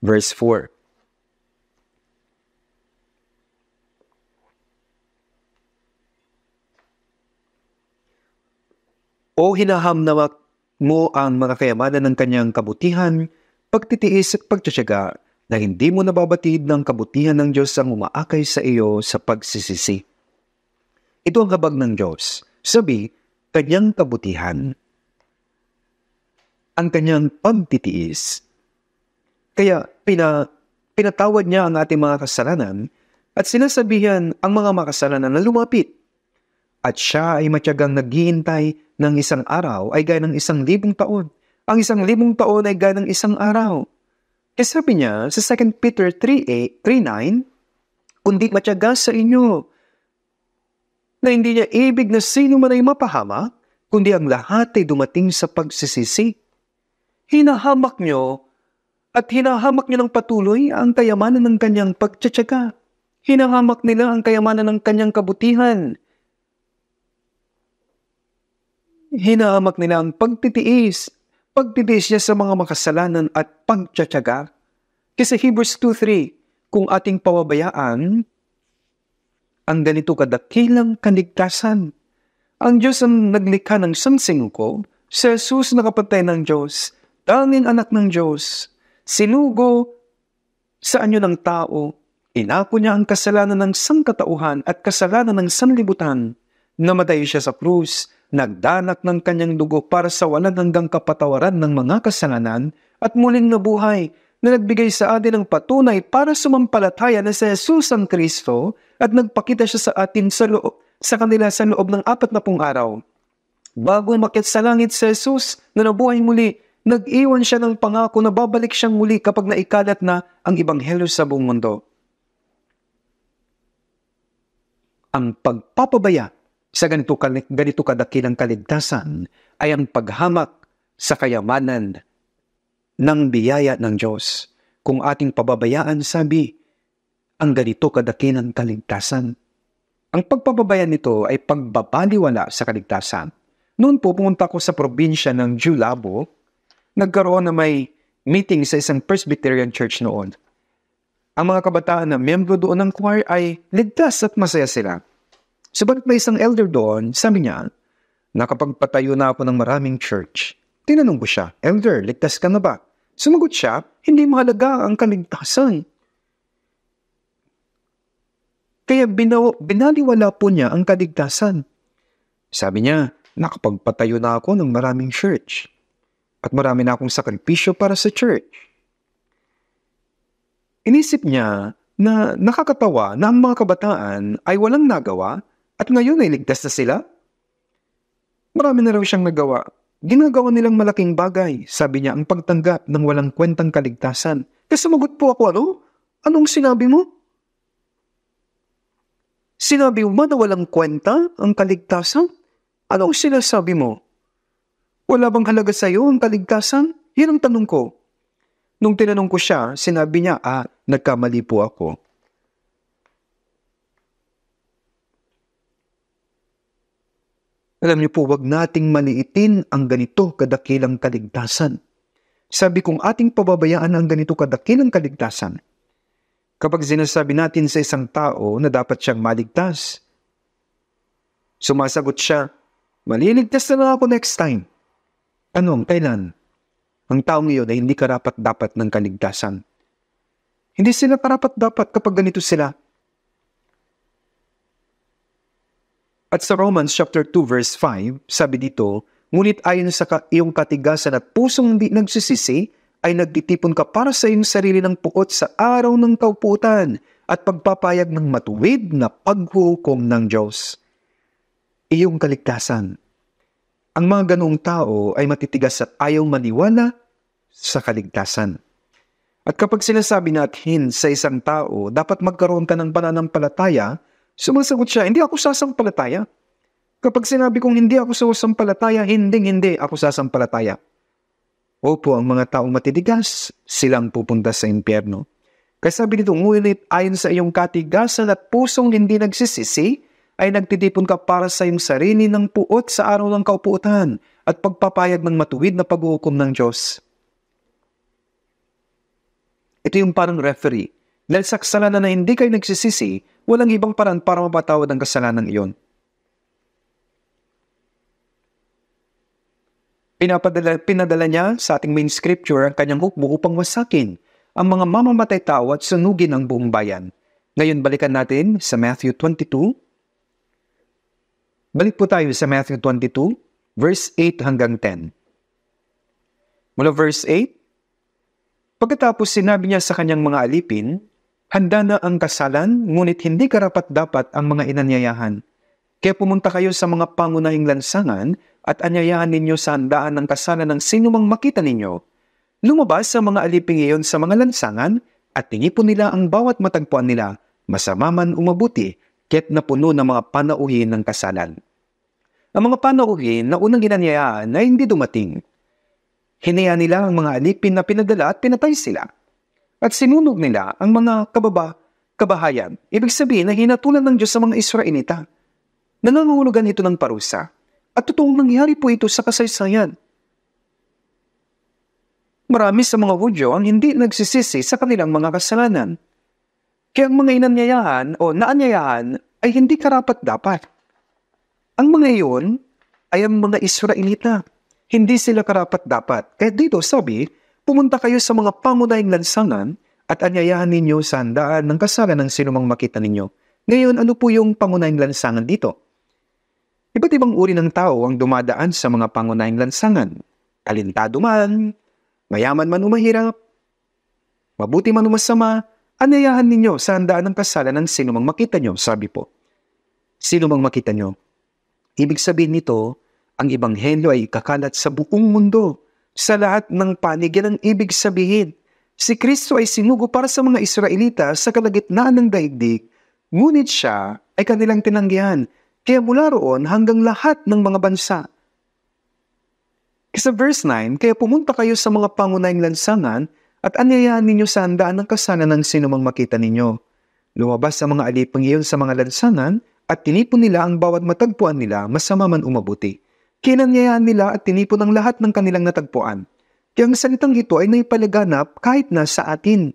verse 4. O hinahamnawak mo ang mga kayamanan ng kanyang kabutihan, pagtitiis at pagtsatsaga, na hindi mo nababatid ng kabutihan ng Diyos ang umaakay sa iyo sa pagsisisi. Ito ang habag ng Diyos. Sabi, kanyang kabutihan. Ang kanyang pagtitiis. Kaya pinatawad niya ang ating mga kasalanan at sinasabihan ang mga makasalanan na lumapit At siya ay matyagang naghihintay ng isang araw ay gaya ng 1,000 taon. Ang 1,000 taon ay gaya ng isang araw. Kaya sabi niya sa 2 Peter 3:9, kundi matyaga sa inyo na hindi niya ibig na sino man ay mapahamak, kundi ang lahat ay dumating sa pagsisisi. Hinahamak niyo ng patuloy ang kayamanan ng kanyang pagtsatsaga. Hinahamak nila ang kayamanan ng kanyang kabutihan. Hinahamak nila ang pagtitiis niya sa mga makasalanan at pagtsatsaga. Kasi Hebrews 2:3, kung ating pawabayaan ang ganito kadakilang kaligtasan. Ang Diyos ang naglikha ng sangsinuko, si Jesus na kapatay ng Diyos, tanging anak ng Diyos, sinugo sa anyo ng tao, inako niya ang kasalanan ng sangkatauhan at kasalanan ng sanlibutan. Namatay siya sa krus, nagdanak ng kanyang dugo para sa walang hanggang kapatawaran ng mga kasalanan at muling nabuhay na nagbigay sa atin ng patunay para sumampalataya na si Jesus ang Kristo at nagpakita siya sa atin sa kanila sa loob ng 40 araw. Bago umakyat sa langit si Jesus na nabuhay muli, nag-iwan siya ng pangako na babalik siyang muli kapag naikalat na ang ebanghelyo sa buong mundo. Ang pagpapabaya sa ganito kadakilang kaligtasan ay ang paghamak sa kayamanan ng biyaya ng Diyos. Kung ating pababayaan, sabi, ang ganito kadakilang kaligtasan. Ang pagpapabaya nito ay pagbabaliwala sa kaligtasan. Noon po, pumunta ko sa probinsya ng Julabo, nagkaroon na may meeting sa isang Presbyterian church noon. Ang mga kabataan na miyembro doon ng choir ay ligtas at masaya sila. Subalit may isang elder doon, sabi niya, nakapagpatayo na ako ng maraming church. Tinanong ko siya, Elder, ligtas ka na ba? Sumagot siya, hindi mahalaga ang kaligtasan. Kaya binaliwala po niya ang kaligtasan. Sabi niya, nakapagpatayo na ako ng maraming church. At marami na akong sakripisyo para sa church. Inisip niya na nakakatawa na ang mga kabataan ay walang nagawa at ngayon ay ligtas na sila. Marami na raw siyang nagawa. Ginagawa nilang malaking bagay, sabi niya, ang pagtanggap ng walang kwentang kaligtasan. Kaya sumagot po ako, anong sinabi mo? Sinabi mo ba na walang kwenta ang kaligtasan? Anong sinasabi mo? Wala bang halaga sa iyo ang kaligtasan? Yan ang tanong ko. Nung tinanong ko siya, sinabi niya, nagkamali po ako. Alam niyo po, wag nating maliitin ang ganito kadakilang kaligtasan. Sabi kong ating pababayaan ang ganito kadakilang kaligtasan. Kapag sinasabi natin sa isang tao na dapat siyang maligtas, sumasagot siya, maliligtas na lang ako next time. Kailan? Ang taong iyon ay hindi karapat-dapat ng kaligtasan. Hindi sila karapat-dapat kapag ganito sila. At sa Romans chapter 2 verse 5, sabi dito, ngunit ayon sa iyong katigasan at pusong hindi nagsisisi, ay nagtitipon ka para sa iyong sarili ng puot sa araw ng kauputan at pagpapayag ng matuwid na paghuhukom ng Diyos. Iyong kaligtasan. Ang mga ganoong tao ay matitigas at ayaw maniwala sa kaligtasan. At kapag sinasabi natin sa isang tao, dapat magkaroon ka ng pananampalataya, sumasagot siya, hindi ako sasampalataya. Kapag sinabi kong hindi ako sasampalataya, hindi ako sasampalataya. Opo, ang mga taong matitigas, silang pupunta sa impyerno. Kaya sabi nito, ngunit ayon sa iyong katigasan at pusong hindi nagsisisi, ay nagtitipon ka para sa iyong sarili ng puot sa araw ng kauputan at pagpapayag ng matuwid na paghuhukom ng Diyos. Ito yung parang referee. Dahil sa kasalanan na hindi kayo nagsisisi, walang ibang paraan para mapatawad ang kasalanan iyon. Pinadala niya sa ating main scripture ang kanyang hukbo upang wasakin ang mga mamamatay tao at sunugin ang buong bayan. Ngayon balikan natin sa Matthew 22. Balik po tayo sa Matthew 22, verse 8 hanggang 10. Mula verse 8, pagkatapos sinabi niya sa kanyang mga alipin, handa na ang kasalan, ngunit hindi karapat-dapat ang mga inanyayahan. Kaya pumunta kayo sa mga pangunahing lansangan at anyayahan ninyo sa handaan ng kasalan ng sinumang makita ninyo. Lumabas sa mga aliping iyon sa mga lansangan at tinipon nila ang bawat matagpuan nila, masama man o mabuti, kaya't napuno ng mga panauhin ng kasalan. Ang mga panauhin na unang inanyayaan ay hindi dumating. Hinaya nila ang mga alipin na pinadala at pinatay sila. At sinunog nila ang mga kabahayan. Ibig sabihin na hinatulan ng Diyos sa mga Israelita. Nangangahulugan ito ng parusa. At totoong nangyari po ito sa kasaysayan. Marami sa mga Hudyo ang hindi nagsisisi sa kanilang mga kasalanan. Kaya ang mga inanyayahan o naanyayahan ay hindi karapat-dapat. Ang mga iyon ay ang mga Israelita. Hindi sila karapat-dapat. Kaya dito sabi, pumunta kayo sa mga pangunahing lansangan at anyayahan ninyo sa handaan ng kasalan ng sinumang makita ninyo. Ngayon, ano po yung pangunahing lansangan dito? Iba't ibang uri ng tao ang dumadaan sa mga pangunahing lansangan. Talentado man, mayaman man o mahirap, mabuti man o masama, anyayahan ninyo sa handaan ng kasalan ng sinumang makita nyo, sabi po. Sinumang makita nyo. Ibig sabihin nito, ang ebanghelyo ay kakalat sa buong mundo. Sa lahat ng panig, yan ang ibig sabihin. Si Kristo ay sinugo para sa mga Israelita sa kalagitnaan ng daigdig, ngunit siya ay kanilang tinanggihan. Kaya mula roon hanggang lahat ng mga bansa. Sa verse 9, kaya pumunta kayo sa mga pangunahing lansangan at anyayahan ninyo sa handaan ng kasalan ng sinumang makita ninyo. Lumabas sa mga alipang iyon sa mga lansangan at tinipon nila ang bawat matagpuan nila, masama man o mabuti. Kinanyayahan nila at tinipon ang lahat ng kanilang natagpuan. Kaya ang salitang ito ay naipalaganap kahit na sa atin.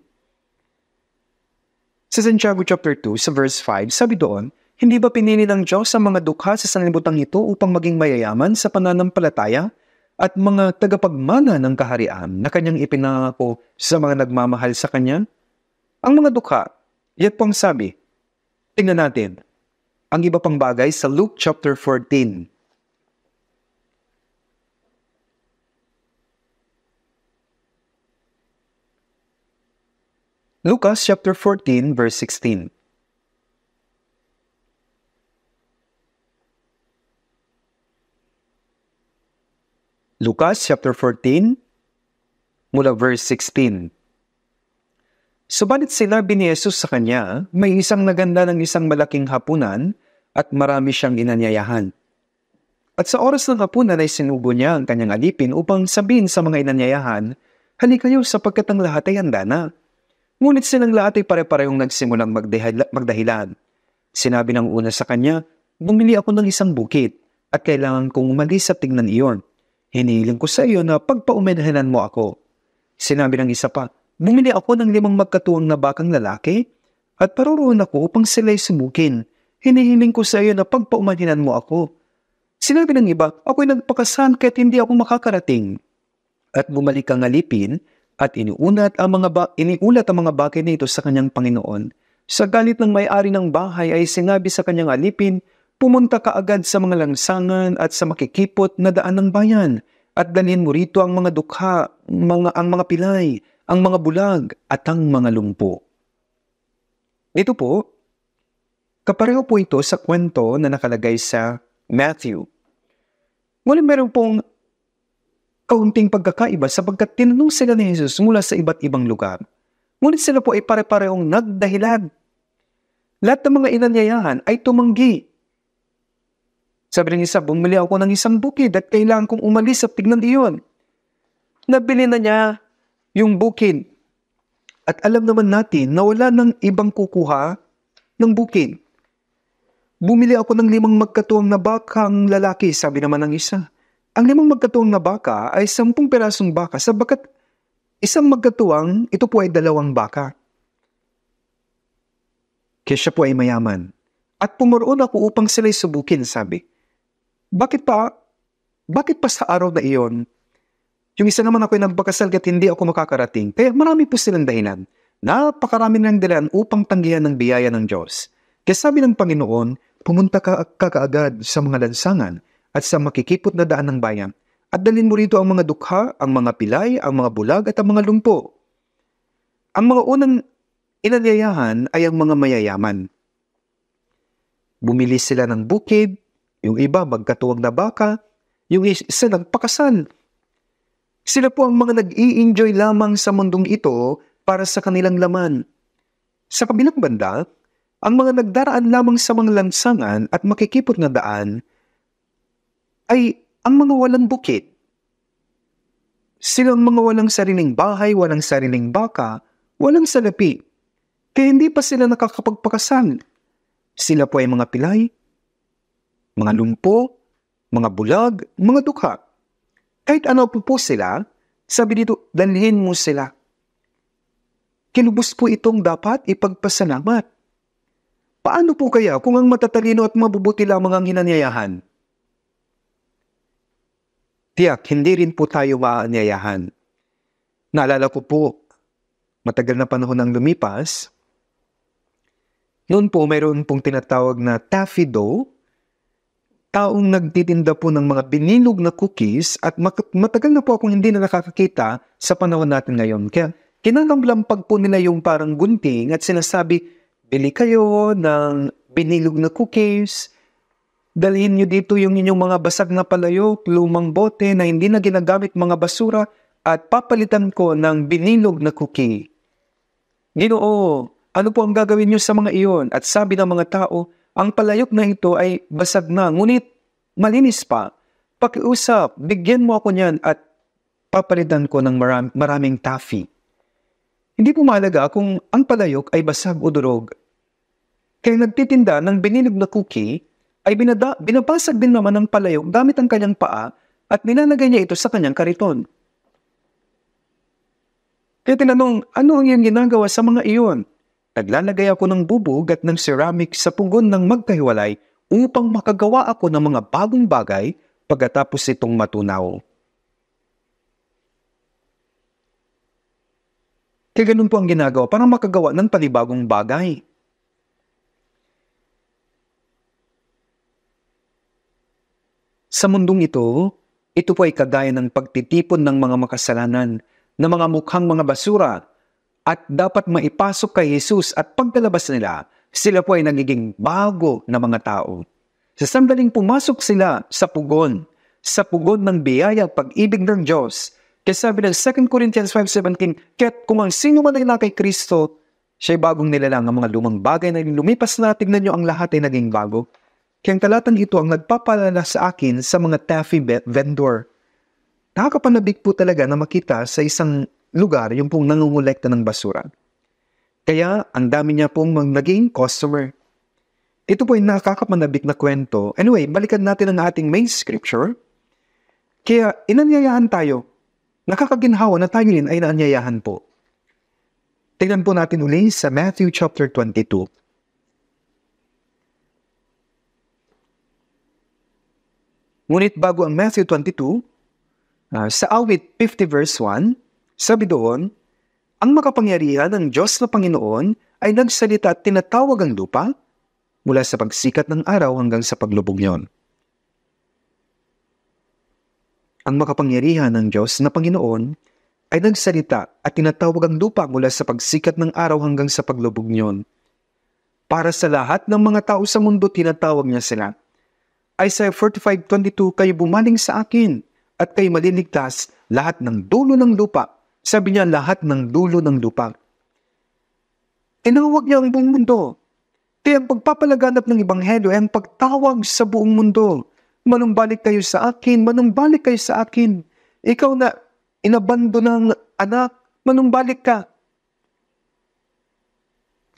Sa Santiago chapter 2, sa verse 5, sabi doon, hindi ba pinili ng Diyos ang mga dukha sa sanlibutan ito upang maging mayayaman sa pananampalataya at mga tagapagmana ng kaharian na kanyang ipinangako sa mga nagmamahal sa kanya? Ang mga dukha, yan pong sabi. Tingnan natin ang iba pang bagay sa Luke chapter 14. Lucas chapter 14 verse 16. Lucas chapter 14 mula verse 16. Subalit sinabi ni Jesus sa kanya, may isang naganda ng isang malaking hapunan at marami siyang inanyayahan. At sa oras ng hapunan ay sinubo niya ang kanyang alipin upang sabihin sa mga inanyayahan, halika kayo sapagkat ang lahat ay handa na. Ngunit silang lahat ay pare-parehong nagsimulang magdahilan. Sinabi ng una sa kanya, bumili ako ng isang bukid at kailangan kong umalis at tignan iyon. Hinihiling ko sa iyo na pagpaumedhanan mo ako. Sinabi ng isa pa, bumili ako ng 5 magkatuwang na bakang lalaki at paroroon ako upang sila'y sumukin. Hinihiling ko sa iyo na pagpaumedhanan mo ako. Sinabi ng iba, ako'y nagpakasal kahit hindi ako makakarating. At bumalik ang alipin at iniulat ang mga bagay na ito sa kanyang Panginoon. Sa galit ng may-ari ng bahay ay sinabi sa kanyang alipin, pumunta ka agad sa mga lansangan at sa makikipot na daan ng bayan at dalhin mo rito ang mga dukha, ang mga pilay, ang mga bulag at ang mga lumpo. Ito po, kapareho po ito sa kwento na nakalagay sa Matthew. Ngunit meron pong kaunting pagkakaiba sapagkat tinanong sila ni Jesus mula sa iba't ibang lugar. Ngunit sila po ay pare-parehong nagdahilan. Lahat ng mga inanyayahan ay tumanggi. Sabi ng isa, bumili ako ng isang bukid at kailangan kong umalis at tignan iyon. Nabili na niya yung bukid. At alam naman natin na wala ng ibang kukuha ng bukid. Bumili ako ng 5 magkatuwang na bakang lalaki, sabi naman ng isa. Ang 5 magkatuwang na baka ay 10 pirasong baka, sabagat isang magkatuwang, ito po ay 2 baka. Kaya siya po ay mayaman. At pumuroon ako upang sila'y subukin, sabi. Bakit pa sa araw na iyon? Yung isa naman ako'y nagpakasal at hindi ako makakarating. Kaya marami po silang dahilan. Napakarami ng dahilan upang tanggihan ng biyaya ng Diyos. Kaya sabi ng Panginoon, pumunta ka kaagad sa mga lansangan at sa makikipot na daan ng bayan. At dalhin mo rito ang mga dukha, ang mga pilay, ang mga bulag at ang mga lumpo. Ang mga unang inanyayahan ay ang mga mayayaman. Bumili sila ng bukid Yung iba magkatuwang na baka, yung isa nagpakasal. Sila po ang mga nag-i-enjoy lamang sa mundong ito para sa kanilang laman. Sa kabilang banda, ang mga nagdaraan lamang sa mga lansangan at makikipot na daan ay ang mga walang bukid. Silang mga walang sariling bahay, walang sariling baka, walang salapi. Kaya hindi pa sila nakakapagpakasal. Sila po ay mga pilay, mga lumpo, mga bulag, mga dukha. Kahit ano po sila, sabi dito, dalhin mo sila. Kilubos po itong dapat ipagpasalamat. Paano po kaya kung ang matatalino at mabubuti lamang ang hinanyayahan? Tiyak, hindi rin po tayo maanyayahan. Naalala ko po, matagal na panahon ang lumipas, noon po mayroon pong tinatawag na taffy dough, taong nagtitinda po ng mga binilog na cookies at matagal na po akong hindi na nakakakita sa panahon natin ngayon. Kaya kinalampag po nila yung parang gunting at sinasabi, bili kayo ng binilog na cookies, dalhin nyo dito yung inyong mga basag na palayok, lumang bote na hindi na ginagamit mga basura at papalitan ko ng binilog na cookie. Ginoo, ano po ang gagawin nyo sa mga iyon? At sabi ng mga tao, ang palayok na ito ay basag na, ngunit malinis pa. Pakiusap, bigyan mo ako niyan at papalitan ko ng maraming taffy. Hindi po mahalaga kung ang palayok ay basag o durog. Kaya nagtitinda ng binilog na cookie, ay binabasag din naman ng palayok gamit ang kanyang paa at nilalagay niya ito sa kanyang kariton. Kaya tinanong, ano ang iyong ginagawa sa mga iyon? Naglalagay ako ng bubog at ng ceramic sa pugon ng magkahiwalay upang makagawa ako ng mga bagong bagay pagkatapos itong matunaw. Kaya ganun po ang ginagawa para makagawa ng panibagong bagay. Sa mundong ito po ay kagaya ng pagtitipon ng mga makasalanan na mga mukhang mga basura at dapat maipasok kay Jesus at pagkalabas nila, sila po ay nagiging bago na mga tao. Sa sandaling pumasok sila sa pugon ng biyaya at pag-ibig ng Diyos, kaya sabi ng 2 Corinthians 5:17, kaya't kung ang sino man ay na kay Kristo, siya'y bagong nilalang. Ang mga lumang bagay na lumipas na, tignan nyo ang lahat ay naging bago. Kaya ang talatang ito ang nagpapalala sa akin sa mga taffy vendor. Nakakapanabik po talaga na makita sa isang lugar yung pong nangungulekta ng basura. Kaya ang dami niya pong naging customer. Ito po ay nakakapanabik na kwento. Anyway, balikan natin ang ating main scripture. Kaya inanyayahan tayo. Nakakaginhawa na tayo rin ay naanyayahan po. Tingnan po natin uli sa Matthew chapter 22. Ngunit bago ang Matthew 22, sa awit 50 verse 1, sabi doon, ang makapangyarihan ng Diyos na Panginoon ay nagsalita at tinatawag ang lupa mula sa pagsikat ng araw hanggang sa paglubog niyon. Ang makapangyarihan ng Diyos na Panginoon ay nagsalita at tinatawag ang lupa mula sa pagsikat ng araw hanggang sa paglubog niyon. Para sa lahat ng mga tao sa mundo, tinatawag niya sila. Isaiah 45:22, kayo bumaling sa akin at kayo maliligtas lahat ng dulo ng lupa. Sabi niya, lahat ng dulo ng lupa. Tinawag niya ang buong mundo. Kaya ang pagpapalaganap ng Ebanghelyo ay ang pagtawag sa buong mundo. Manumbalik kayo sa akin, manumbalik kayo sa akin. Ikaw na inabando ng anak, manumbalik ka.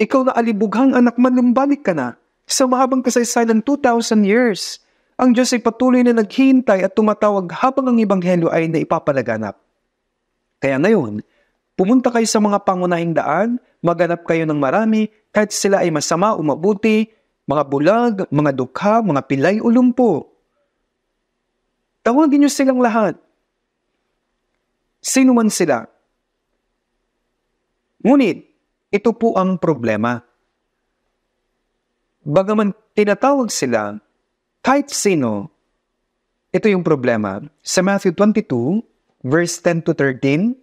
Ikaw na alibughang anak, manumbalik ka na. Sa mahabang kasaysayan ng 2,000 years, ang Diyos ay patuloy na naghihintay at tumatawag habang ang Ebanghelyo ay naipapalaganap. Kaya ngayon, pumunta kayo sa mga pangunahing daan, maghanap kayo ng marami, kahit sila ay masama o mabuti, mga bulag, mga dukha, mga pilay o lumpo. Tawagin niyo silang lahat. Sino man sila. Ngunit, ito po ang problema. Bagaman tinatawag sila, kahit sino, ito yung problema. Sa Matthew 22, verse 10 to 13,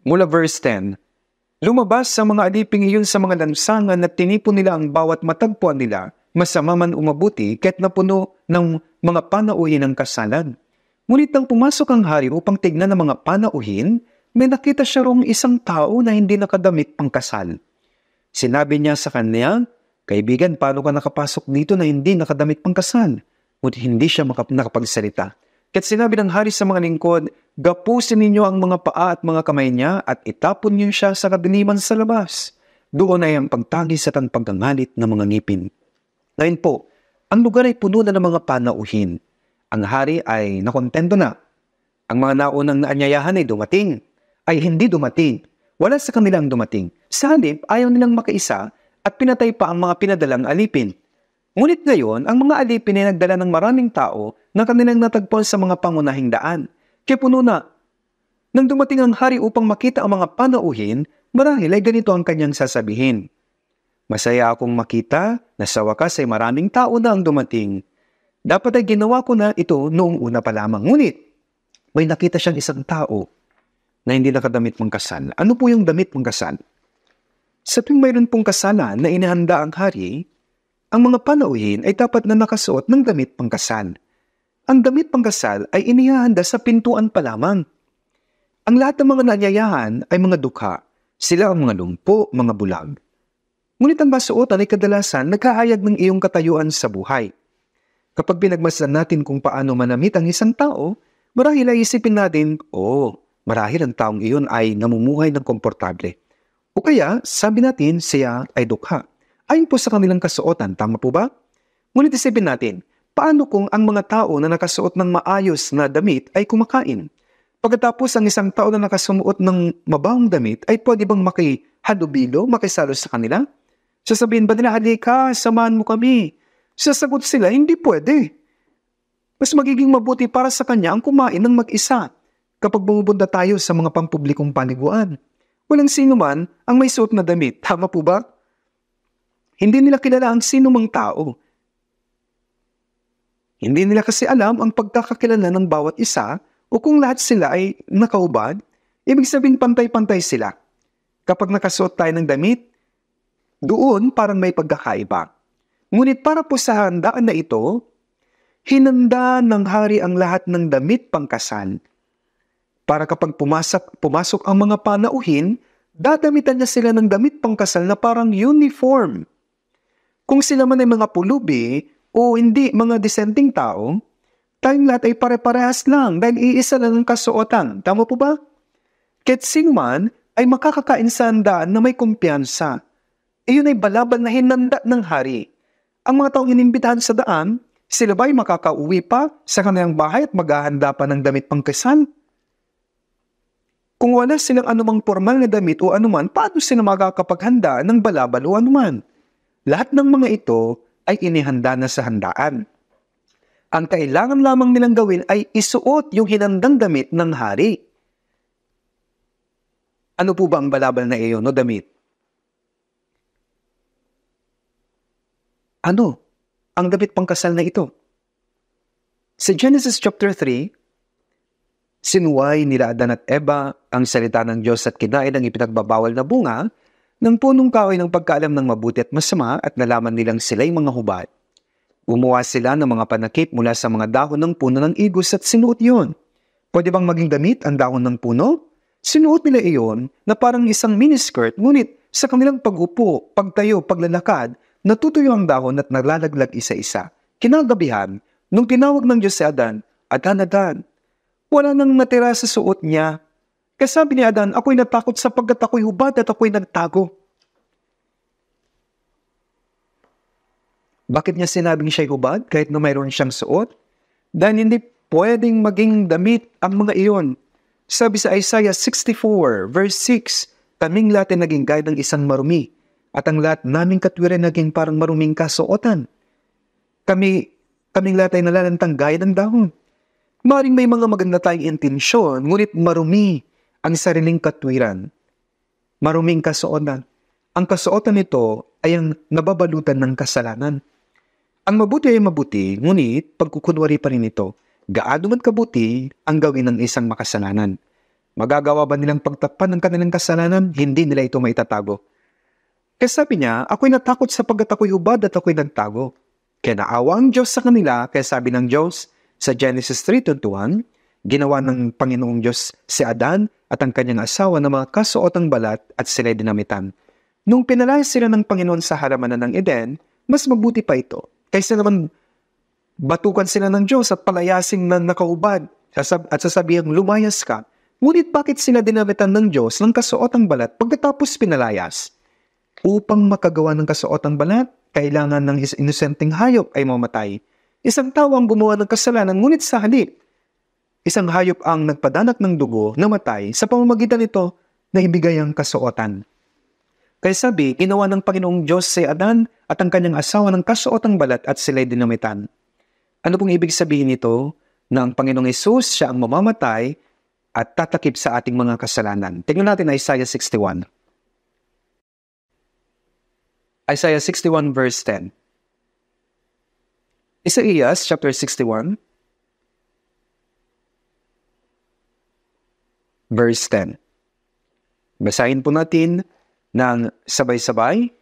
mula verse 10, lumabas sa mga aliping iyon sa mga lansangan at tinipon nila ang bawat matagpuan nila, Masama man umabuti kahit napuno ng mga panauhin ng kasalan. Ngunit nang pumasok ang hari upang tignan ang mga panauhin, may nakita siya rong isang tao na hindi nakadamit pang kasal. Sinabi niya sa kanya, "Kaibigan, paano ka nakapasok dito na hindi nakadamit pang kasal?" Ngunit hindi siya nakapagsalita. Kaya't sinabi ng hari sa mga lingkod, "Gapusin ninyo ang mga paa at mga kamay niya at itapon niyo siya sa kadiliman sa labas. Doon ay ang pagtangis at ang paggangalit ng mga ngipin." Ngayon po, ang lugar ay puno na ng mga panauhin. Ang hari ay nakontento na. Ang mga naunang naanyayahan ay hindi dumating. Wala sa kanilang dumating. Sa halip, ayaw nilang makaisa at pinatay pa ang mga pinadalang alipin. Ngunit ngayon, ang mga alipin ay nagdala ng maraming tao na kanilang natagpuan sa mga pangunahing daan. Kaya puno na. Nang dumating ang hari upang makita ang mga panauhin, marahil ay ganito ang kanyang sasabihin. "Masaya akong makita na sa wakas ay maraming tao na ang dumating. Dapat ay ginawa ko na ito noong una pa lamang." Ngunit, may nakita siyang isang tao na hindi nakadamit pang kasal. Ano po yung damit pang kasal? Sa tuwing mayroon pong kasalan na inihanda ang hari, ang mga panauhin ay dapat na nakasuot ng damit pang kasal. Ang damit pang kasal ay inihahanda sa pintuan pa lamang. Ang lahat ng mga naanyayahan ay mga dukha. Sila ang mga lumpo, mga bulag. Ngunit ang masuotan ay kadalasan nagkahayag ng iyong katayuan sa buhay. Kapag pinagmasdan natin kung paano manamit ang isang tao, marahil ay isipin natin, marahil ang taong iyon ay namumuhay ng komportable. O kaya, sabi natin, siya ay dukha. Ayon po sa kanilang kasuotan, tama po ba? Ngunit isipin natin, paano kung ang mga tao na nakasuot ng maayos na damit ay kumakain? Pagkatapos ang isang tao na nakasumuot ng mabahong damit ay pwede bang makihadubilo, makisalo sa kanila? Sasabihin ba nila, "Halika, samahan mo kami"? Sasagot sila, hindi pwede. Mas magiging mabuti para sa kanya ang kumain ng mag-isa kapag bumubunda tayo sa mga pampublikong paliguan. Walang sino man ang may suot na damit, tama po ba? Hindi nila kilala ang sino mang tao. Hindi nila kasi alam ang pagkakakilala ng bawat isa o kung lahat sila ay nakaubad, ibig sabihin pantay-pantay sila. Kapag nakasuot tayo ng damit, doon parang may pagkakaiba. Ngunit para po sa handaan na ito, hinanda ng hari ang lahat ng damit pangkasal. Para kapag pumasok ang mga panauhin, dadamitan niya sila ng damit pangkasal na parang uniform. Kung sila man ay mga pulubi o hindi mga disenteng tao, tayong lahat ay pare-parehas lang dahil iisa lang ang kasuotan. Tama po ba? Kahit sino man ay makakakain sa handaan na may kumpiyansa. Iyon ay balaban na hinanda ng hari. Ang mga taong inimbitahan sa daan, sila ba ay makakauwi pa sa kanilang bahay at maghahanda pa ng damit pangkasal? Kung wala silang anumang formal na damit o anuman, paano sila makakapaghanda ng balabal o anuman? Lahat ng mga ito ay inihanda na sa handaan. Ang kailangan lamang nilang gawin ay isuot yung hinandang damit ng hari. Ano po ba ang balabal na iyon o damit? Ano ang damit pangkasal na ito? Sa Genesis chapter 3, sinuway nila Adan at Eva ang salita ng Diyos at kinain ang ipinagbabawal na bunga ng punong kahoy ng pagkaalam ng mabuti at masama at nalaman nilang sila'y mga hubad. Gumawa sila ng mga panakip mula sa mga dahon ng puno ng igos at sinuot yon. Pwede bang maging damit ang dahon ng puno? Sinuot nila iyon na parang isang miniskirt, ngunit sa kanilang pag-upo, pagtayo, paglalakad, natutuyo ang dahon at nalalaglag isa-isa. Kinagabihan, nung tinawag ng Diyos si Adan, "Adan, wala nang natira sa suot niya." Kasabi ni Adan, "Ako'y natakot sapagkat ako'y hubad at ako'y nagtago." Bakit niya sinabing siya'y hubad kahit na mayroon siyang suot? Dahil hindi pwedeng maging damit ang mga iyon. Sabi sa Isaiah 64 verse 6, "Kaming lahat ay naging gaya ng isang marumi, at ang lahat naming katwiran naging parang maruming kasuotan. Kaming lahat ay nalalantang gaya ng dahon." Maring may mga maganda tayong intensyon, ngunit marumi ang sariling katwiran. Maruming kasuotan. Ang kasuotan nito ay ang nababalutan ng kasalanan. Ang mabuti ay mabuti, ngunit pagkukunwari pa rin ito. Gaano man kabuti ang gawin ng isang makasalanan. Magagawa ba nilang pagtakpan ng kanilang kasalanan? Hindi nila ito maitatago. Kaya sabi niya, "Ako'y natakot sapagkat ako'y hubad at ako'y nagtago." Kaya naawa ang Diyos sa kanila, kaya sabi ng Diyos sa Genesis 3:21, ginawa ng Panginoong Diyos si Adan at ang kanyang asawa ng mga kasuotang balat at sila'y dinamitan. Nung pinalaya sila ng Panginoon sa halamanan ng Eden, mas mabuti pa ito. Kaysa naman batukan sila ng Diyos at palayasing na nakaubad at sasabihang lumayas ka. Ngunit bakit sila dinamitan ng Diyos ng kasuotang balat pagkatapos pinalayas? Upang makagawa ng kasuotang balat, kailangan ng inosenteng hayop ay mamatay. Isang tao ang gumawa ng kasalanan, ngunit sa halip, isang hayop ang nagpadanak ng dugo na matay sa pamamagitan nito na ibigay ang kasuotan. Kaya sabi, ginawa ng Panginoong Diyos si Adan at ang kanyang asawa ng kasuotang balat at sila'y dinamitan. Ano pong ibig sabihin nito? Na ang Panginoong Hesus siya ang mamamatay at tatakip sa ating mga kasalanan. Tingnan natin Isaiah 61. Isaiah 61 verse 10. Isaiah chapter 61 verse 10. Basahin po natin ng sabay-sabay.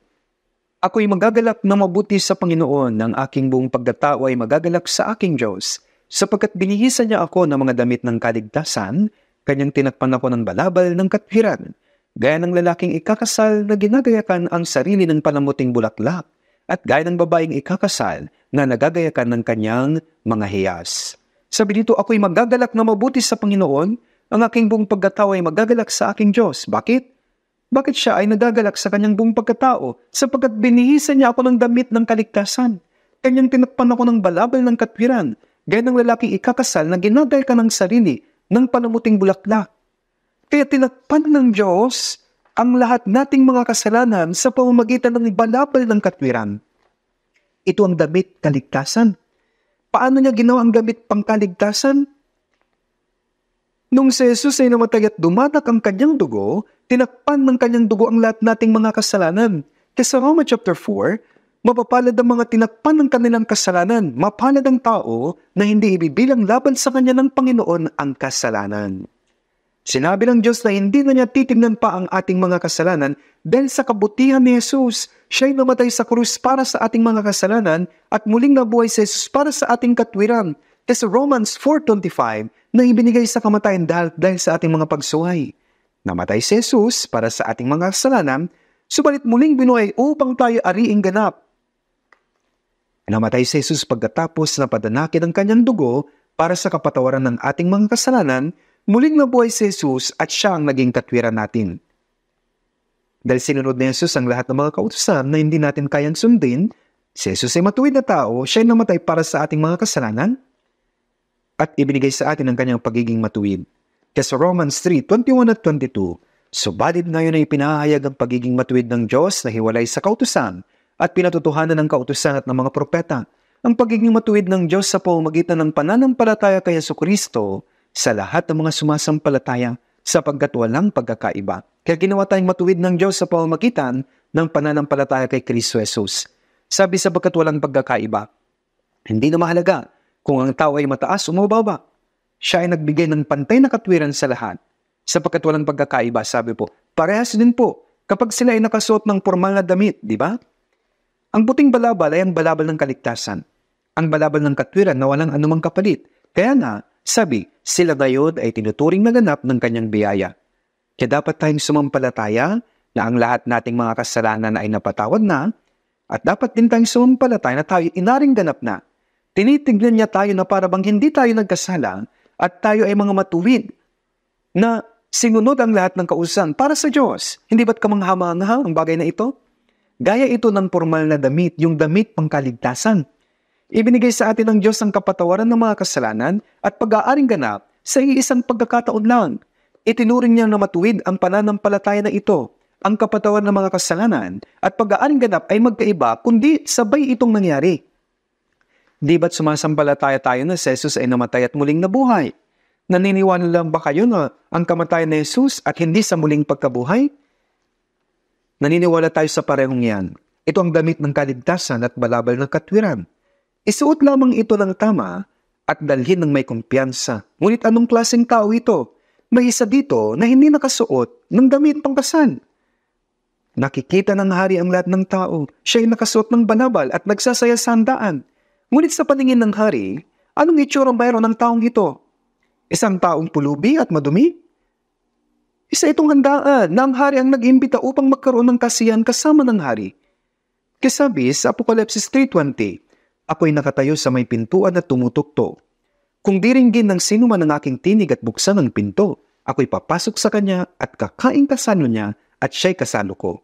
Ako'y magagalak na mabuti sa Panginoon, ng aking buong pagkatao ay magagalak sa aking Diyos, sapagkat binihisan niya ako ng mga damit ng kaligtasan, kanyang tinakpan ako ng balabal ng katwiran, gaya ng lalaking ikakasal na ginagayakan ang sarili ng palamuting bulaklak, at gaya ng babaeng ikakasal na nagagayakan ng kanyang mga hiyas. Sabi dito, ako'y magagalak na mabuti sa Panginoon, ang aking buong pagkatao ay magagalak sa aking Diyos. Bakit? Bakit siya ay nagagalak sa kanyang buong pagkatao? Sapagkat binihisan niya ako ng damit ng kaligtasan. Kanyang tinakpan ako ng balabal ng katwiran, gaya ng lalaking ikakasal na ginagayakan ng sarili ng palamuting bulaklak. Kaya tinakpan ng Diyos ang lahat nating mga kasalanan sa pamamagitan ng balabal ng katwiran. Ito ang damit kaligtasan. Paano niya ginawa ang damit pangkaligtasan? Nung si Jesus ay namatay at dumanak ang kanyang dugo, tinakpan ng kanyang dugo ang lahat nating mga kasalanan. Kaya sa Roma chapter 4, mapapalad ang mga tinakpan ng kanilang kasalanan. Mapalad ang tao na hindi ibibilang laban sa kanya ng Panginoon ang kasalanan. Sinabi ng Diyos na hindi na niya titignan pa ang ating mga kasalanan dahil sa kabutihan ni Jesus. Siya'y namatay sa krus para sa ating mga kasalanan at muling nabuhay si Jesus para sa ating katwiran. Kaya sa Romans 4:25 na ibinigay sa kamatayan dahil sa ating mga pagsuhay. Namatay si Jesus para sa ating mga kasalanan, subalit muling binuhay upang tayo ariing ganap. Namatay si Jesus pagkatapos na padanakin ang kanyang dugo para sa kapatawaran ng ating mga kasalanan, muling nabuhay si Jesus at siya ang naging katwiran natin. Dahil sinunod ni Jesus ang lahat ng mga kautusan na hindi natin kayang sundin, si Jesus ay matuwid na tao, siya ay namatay para sa ating mga kasalanan at ibinigay sa atin ang kanyang pagiging matuwid. Kaya sa Romans 3:21 at 22, subalit ngayon ay pinahayag ang pagiging matuwid ng Diyos na hiwalay sa kautusan at pinatutuhanan ng kautusan at ng mga propeta. Ang pagiging matuwid ng Diyos sa pamamagitan ng pananampalataya kay Jesucristo sa lahat ng mga sumasampalataya sapagkat walang pagkakaiba. Kaya ginawa tayong matuwid ng Diyos sa pamamagitan ng pananampalataya kay Kristo Jesus. Sabi sapagkat walang pagkakaiba. Hindi na mahalaga kung ang tao ay mataas o mababa. Siya ay nagbigay ng pantay na katwiran sa lahat. Sapagkat walang pagkakaiba, sabi po, parehas din po kapag sila ay nakasuot ng formal na damit, di ba? Ang puting balabal ay ang balabal ng kaligtasan. Ang balabal ng katwiran na walang anumang kapalit. Kaya nga, sabi, sila ngayon ay tinuturing na ganap ng kanyang biyaya. Kaya dapat tayong sumampalataya na ang lahat nating mga kasalanan ay napatawad na at dapat din tayong sumampalataya na tayo inaring ganap na. Tinitignan niya tayo na para bang hindi tayo nagkasala at tayo ay mga matuwid na sinunod ang lahat ng kautusan para sa Diyos. Hindi ba't kamangha-mangha ang bagay na ito? Gaya ito ng formal na damit, yung damit pangkaligtasan. Ibinigay sa atin ng Diyos ang kapatawaran ng mga kasalanan at pag-aaring ganap sa iisang pagkakataon lang. Itinuring niya na matuwid ang pananampalataya na ito. Ang kapatawaran ng mga kasalanan at pag-aaring ganap ay magkaiba kundi sabay itong nangyari. Di ba't sumasampalataya tayo na si Jesus ay namatay at muling nabuhay? Naniniwala lang ba kayo na ang kamatayan ni Jesus at hindi sa muling pagkabuhay? Naniniwala tayo sa parehong yan. Ito ang damit ng kaligtasan at balabal ng katwiran. Isuot lamang ito ng tama at dalhin ng may kumpiyansa. Ngunit anong klaseng tao ito? May isa dito na hindi nakasuot ng damit pangkasal. Nakikita ng hari ang lahat ng tao. Siya ay nakasuot ng banabal at nagsasaya sa handaan. Ngunit sa paningin ng hari, anong itsura mayroon ng taong ito? Isang taong pulubi at madumi? Isa itong handaan na ang hari ang nag-imbita upang magkaroon ng kasiyahan kasama ng hari. Kasabi sa Apokalipsis 3:20, ako'y nakatayo sa may pintuan at tumutukto. Kung diringgin ng sino man ang aking tinig at buksan ang pinto, ako'y papasok sa kanya at kakain kasalo niya at siya'y kasalo ko.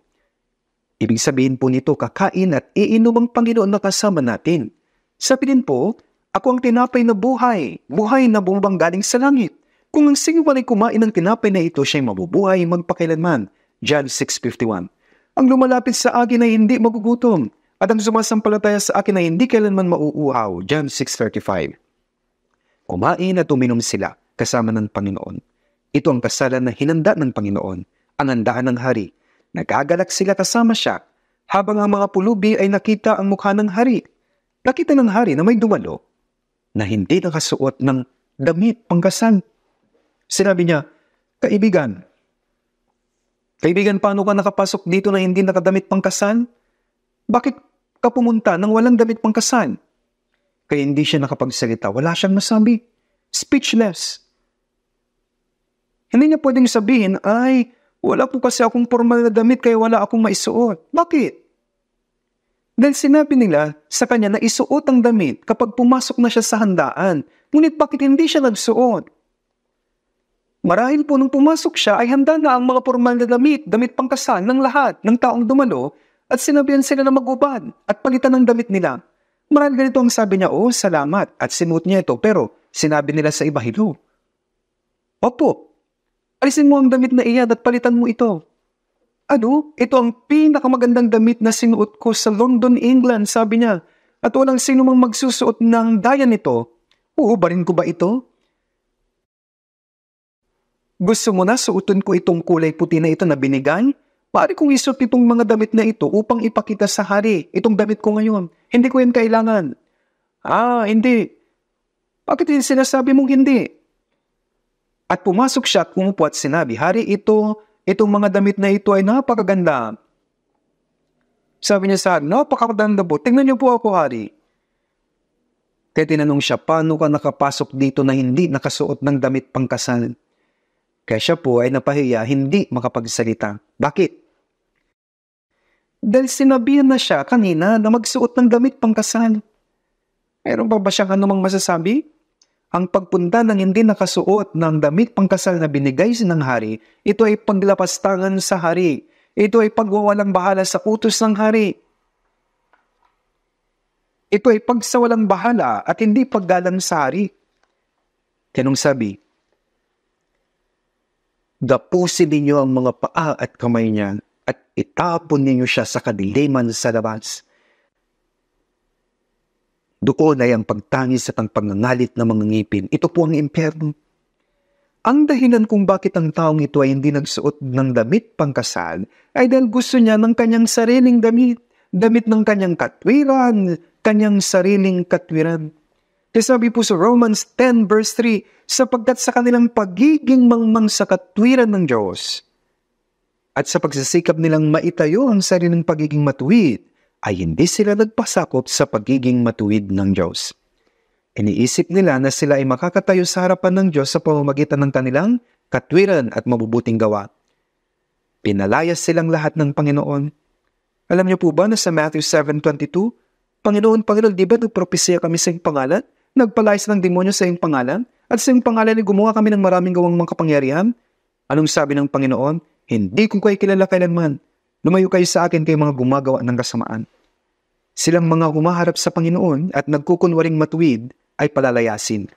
Ibig sabihin po nito, kakain at iinom ang Panginoon na kasama natin. Sabi din po, ako ang tinapay na buhay, buhay na bumabang galing sa langit. Kung ang sino man ay kumain ng tinapay na ito, siya'y mabubuhay magpakailanman. John 6:51. Ang lumalapit sa akin ay hindi magugutom, at ang sumasampalataya sa akin ay hindi kailanman mauuhaw. John 6:35. Kumain at uminom sila kasama ng Panginoon. Ito ang kasalan na hinanda ng Panginoon, ang handaan ng hari. Nagagalak sila kasama siya, habang ang mga pulubi ay nakita ang mukha ng hari. Nakita ng hari na may dumalo, na hindi nakasuot ng damit pangkasal. Sinabi niya, Kaibigan, paano ka nakapasok dito na hindi nakadamit pangkasal? Bakit ka pumunta nang walang damit pangkasal? Kaya hindi siya nakapagsalita, wala siyang masabi. Speechless. Hindi niya pwedeng sabihin, ay, wala po kasi akong formal na damit kaya wala akong maisuot. Bakit? Dahil sinabi nila sa kanya na isuot ang damit kapag pumasok na siya sa handaan. Ngunit bakit hindi siya nagsuot? Marahil po nung pumasok siya ay handa na ang mga formal na damit pangkasal ng lahat ng taong dumalo at sinabihan sila na magubad at palitan ng damit nila. Marahil ganito ang sabi niya, salamat at sinuot niya ito pero sinabi nila sa iba, hello. Opo. Alisin mo ang damit na iyan at palitan mo ito. Ano? Ito ang pinakamagandang damit na sinuot ko sa London, England, sabi niya. At walang sino mang magsusuot ng daya nito. Uubarin ko ba ito? Gusto mo na suotin ko itong kulay puti na ito na binigay? Maaari kong isuot itong mga damit na ito upang ipakita sa hari. Itong damit ko ngayon. Hindi ko yan kailangan. Hindi. Bakit yung sinasabi mong hindi? At pumasok siya at umupo at sinabi, Hari, itong mga damit na ito ay napakaganda. Sabi niya sa akin, napakaganda po. Tingnan niyo po ako, Hari. Kaya tinanong siya, paano ka nakapasok dito na hindi nakasuot ng damit pangkasal? Kaya siya po ay napahiya, hindi makapagsalita. Bakit? Dahil sinabihan na siya kanina na magsuot ng damit pangkasal. Mayroon pa ba siyang anumang masasabi? Ang pagpunta ng hindi nakasuot ng damit pangkasal na binigay ng hari, ito ay paglapastangan sa hari. Ito ay pagwawalang bahala sa utos ng hari. Ito ay pagsawalang bahala at hindi paggalang sa hari. Kanong sabi, dapusin ninyo ang mga paa at kamay niya at itapon ninyo siya sa kadiliman sa labas. Doon ay ang pagtangis at ang pangangalit ng mga ngipin. Ito po ang impyerno. Ang dahilan kung bakit ang taong ito ay hindi nagsuot ng damit pangkasal ay dahil gusto niya ng kanyang sariling damit. Damit ng kanyang katwiran, kanyang sariling katwiran. Kaya sabi po sa Romans 10 verse 3, sapagkat sa kanilang pagiging mangmang sa katwiran ng Diyos at sa pagsisikap nilang maitayo ang sariling pagiging matuwid, ay hindi sila nagpasakop sa pagiging matuwid ng Diyos. Iniisip nila na sila ay makakatayo sa harapan ng Diyos sa pamamagitan ng kanilang katwiran at mabubuting gawa. Pinalayas silang lahat ng Panginoon. Alam niyo po ba na sa Matthew 7:22, Panginoon, di ba nagpropesya kami sa iyong pangalan? Nagpalayas ng demonyo sa iyong pangalan? At sa iyong pangalan ay gumawa kami ng maraming gawang mga kapangyarihan? Anong sabi ng Panginoon? Hindi ko kayo kilala kailanman. Lumayo kayo sa akin, kayo mga gumagawa ng kasamaan. Silang mga humaharap sa Panginoon at nagkukunwaring matuwid ay palalayasin.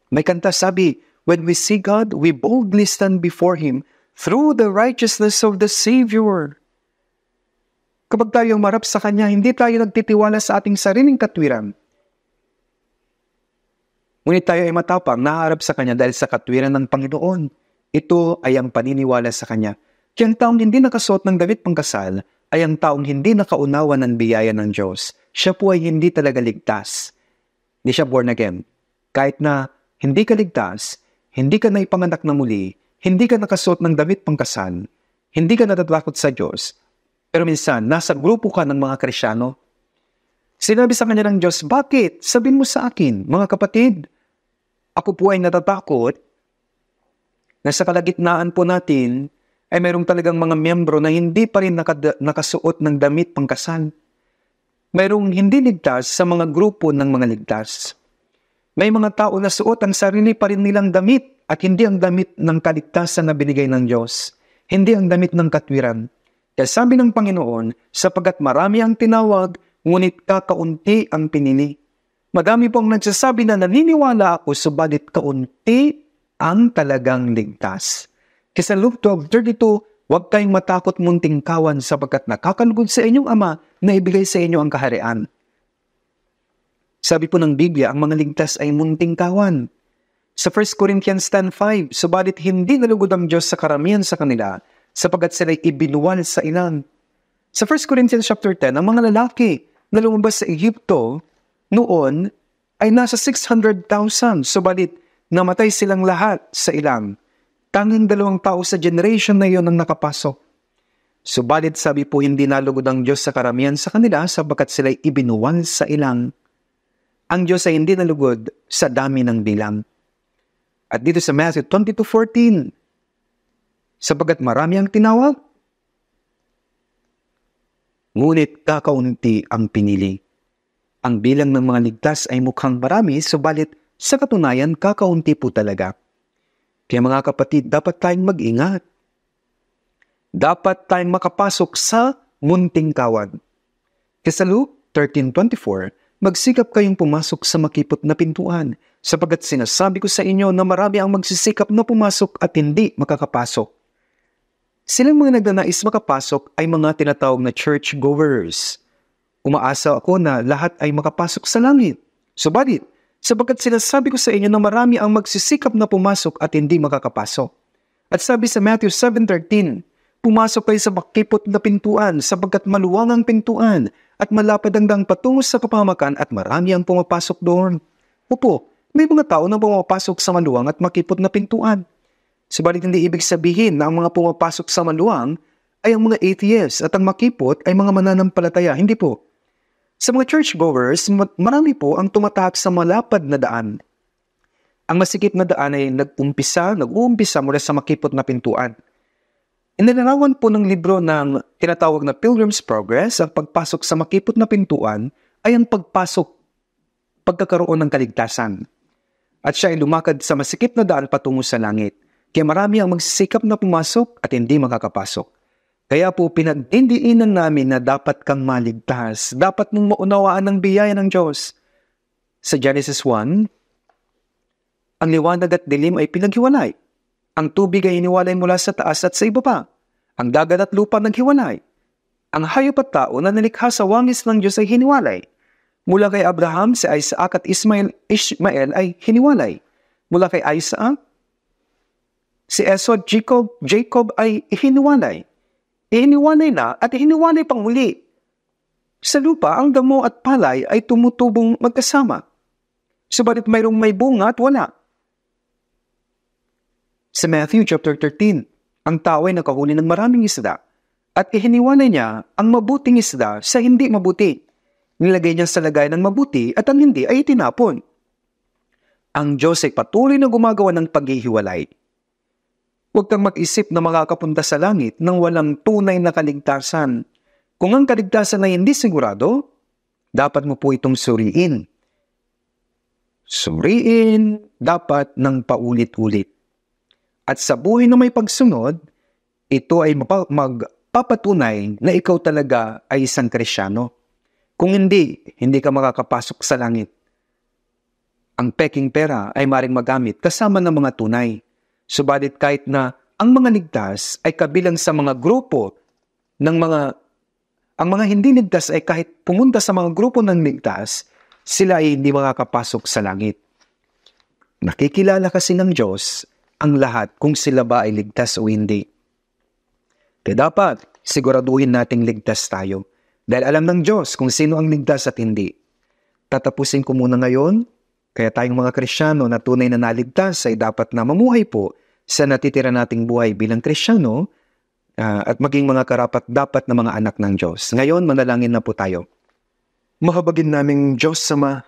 May kanta sabi, when we see God, we boldly stand before Him through the righteousness of the Savior. Kapag tayo humarap sa Kanya, hindi tayo nagtitiwala sa ating sariling katwiran. Ngunit tayo ay matapang, naharap sa Kanya dahil sa katwiran ng Panginoon. Ito ay ang paniniwala sa Kanya. Kaya ang taong hindi nakasuot ng damit pangkasal ay ang taong hindi nakaunawa ng biyaya ng Diyos. Siya po ay hindi talaga ligtas. Hindi siya born again. Kahit na hindi ka ligtas, hindi ka naipanganak na muli, hindi ka nakasuot ng damit pangkasal, hindi ka natatakot sa Diyos, Pero minsan, nasa grupo ka ng mga Kristiyano. Sinabi sa kanya ng Diyos, bakit? Sabihin mo sa akin, mga kapatid, ako po ay natatakot na sa kalagitnaan po natin ay mayroong talagang mga miyembro na hindi pa rin nakasuot ng damit pangkasal. Mayroong hindi ligtas sa mga grupo ng mga ligtas. May mga tao na suot ang sarili pa rin nilang damit at hindi ang damit ng kaligtasan na binigay ng Diyos. Hindi ang damit ng katwiran. Kaya sabi ng Panginoon, sapagkat marami ang tinawag, ngunit kakaunti ang pinili. Madami pong nagsasabi na naniniwala ako, subalit kaunti ang talagang ligtas. Kaya sa Luke 12:32, huwag kayong matakot munting kawan sapagkat nakakalugod sa inyong Ama na ibigay sa inyo ang kaharian. Sabi po ng Biblia, ang mga ligtas ay munting kawan. Sa 1 Corinthians 10:5, subalit hindi nalugod ang Diyos sa karamihan sa kanila, sapagkat sila'y ibinuwal sa ilan. Sa 1 Corinthians chapter 10, ang mga lalaki na lumabas sa Egypto noon ay nasa 600,000, subalit namatay silang lahat sa ilang. Tanging 2 tao sa generation na iyon ang nakapasok. Subalit sabi po, hindi nalugod ang Diyos sa karamihan sa kanila sapagkat sila'y ibinuwal sa ilang. Ang Diyos ay hindi nalugod sa dami ng bilang. At dito sa Matthew 22:14, sapagkat marami ang tinawag, ngunit kakaunti ang pinili. Ang bilang ng mga ligtas ay mukhang marami, subalit sa katunayan, kakaunti po talaga. Kaya mga kapatid, dapat tayong mag-ingat. Dapat tayong makapasok sa munting kawan. Kaya sa Luke 13:24, magsikap kayong pumasok sa makipot na pintuan, sapagkat sinasabi ko sa inyo na marami ang magsisikap na pumasok at hindi makakapasok. Silang mga nagnanais makapasok ay mga tinatawag na church-goers. Umaasa ako na lahat ay makapasok sa langit. Subalit, sapagkat sinasabi ko sa inyo na marami ang magsisikap na pumasok at hindi makakapasok. At sabi sa Matthew 7:13, pumasok kayo sa makipot na pintuan sapagkat maluwang ang pintuan at malapad ang dang patungo sa kapahamakan at marami ang pumapasok doon. Opo, may mga tao na pumapasok sa maluwang at makipot na pintuan. Subalit hindi ibig sabihin na ang mga pumapasok sa maluwang ay ang mga atheists at ang makipot ay mga mananampalataya. Hindi po. Sa mga churchgoers, marami po ang tumatahak sa malapad na daan. Ang masikip na daan ay nag-uumpisa mula sa makipot na pintuan. Inilarawan po ng libro ng tinatawag na Pilgrim's Progress, ang pagpasok sa makipot na pintuan ay ang pagkakaroon ng kaligtasan. At siya ay lumakad sa masikip na daan patungo sa langit. Kaya marami ang magsisikap na pumasok at hindi makakapasok. Kaya po pinagdidiinan namin na dapat kang maligtas. Dapat mong maunawaan ang biyaya ng Diyos. Sa Genesis 1, ang liwanag at dilim ay pinaghiwalay. Ang tubig ay hiniwalay mula sa taas at sa ibaba. Ang dagat at lupa naghiwalay. Ang hayop at tao na nalikha sa wangis ng Diyos ay hiniwalay. Mula kay Abraham, si Isaac at Ishmael ay hiniwalay. Mula kay Isaac, si Esau at Jacob ay hiniwalay. Ihiniwalay na at ihiniwalay pang muli. Sa lupa, ang damo at palay ay tumutubong magkasama. Subalit mayroong may bunga at wala. Sa Matthew chapter 13, ang tao ay nakahuli ng maraming isda at ihiniwalay niya ang mabuting isda sa hindi mabuti. Nilagay niya sa lagay ng mabuti at ang hindi ay itinapon. Ang Diyos ay patuloy na gumagawa ng paghihiwalay. Huwag kang mag-isip na makakapunta sa langit nang walang tunay na kaligtasan. Kung ang kaligtasan ay hindi sigurado, dapat mo po itong suriin. Suriin dapat ng paulit-ulit. At sa buhay na may pagsunod, ito ay magpapatunay na ikaw talaga ay isang Kristiyano. Kung hindi ka makakapasok sa langit. Ang peking pera ay maring magamit kasama ng mga tunay. Subalit kahit na ang mga ligtas ay kabilang sa mga grupo ng ang mga hindi ligtas ay kahit pumunta sa mga grupo ng ligtas, sila ay hindi makakapasok sa langit. Nakikilala kasi ng Diyos ang lahat kung sila ba ay ligtas o hindi. Kaya dapat siguraduhin nating ligtas tayo. Dahil alam ng Diyos kung sino ang ligtas at hindi. Tatapusin ko muna ngayon, kaya tayong mga Kristiyano na tunay na naligtas ay dapat na mamuhay po sa natitira nating buhay bilang Kristiyano at maging mga karapat-dapat na mga anak ng Diyos. Ngayon, manalangin na po tayo. Mahabagin naming Diyos Ama,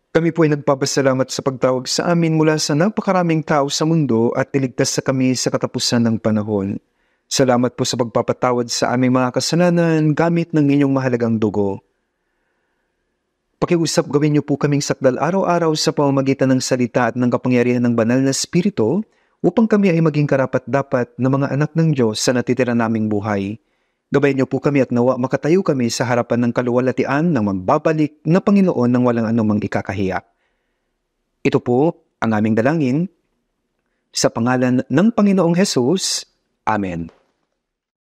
kami po ay nagpapasalamat sa pagtawag sa amin mula sa napakaraming tao sa mundo at iligtas sa kami sa katapusan ng panahon. Salamat po sa pagpapatawad sa aming mga kasalanan gamit ng inyong mahalagang dugo. Pakiusap gawin niyo po kaming sakdal araw-araw sa pamamagitan ng salita at ng kapangyarihan ng banal na Espiritu upang kami ay maging karapat-dapat na mga anak ng Diyos sa natitira naming buhay. Gabayan niyo po kami at nawa makatayo kami sa harapan ng kaluwalhatian ng magbabalik na Panginoon ng walang anumang ikakahiya. Ito po ang aming dalangin sa pangalan ng Panginoong Hesus. Amen.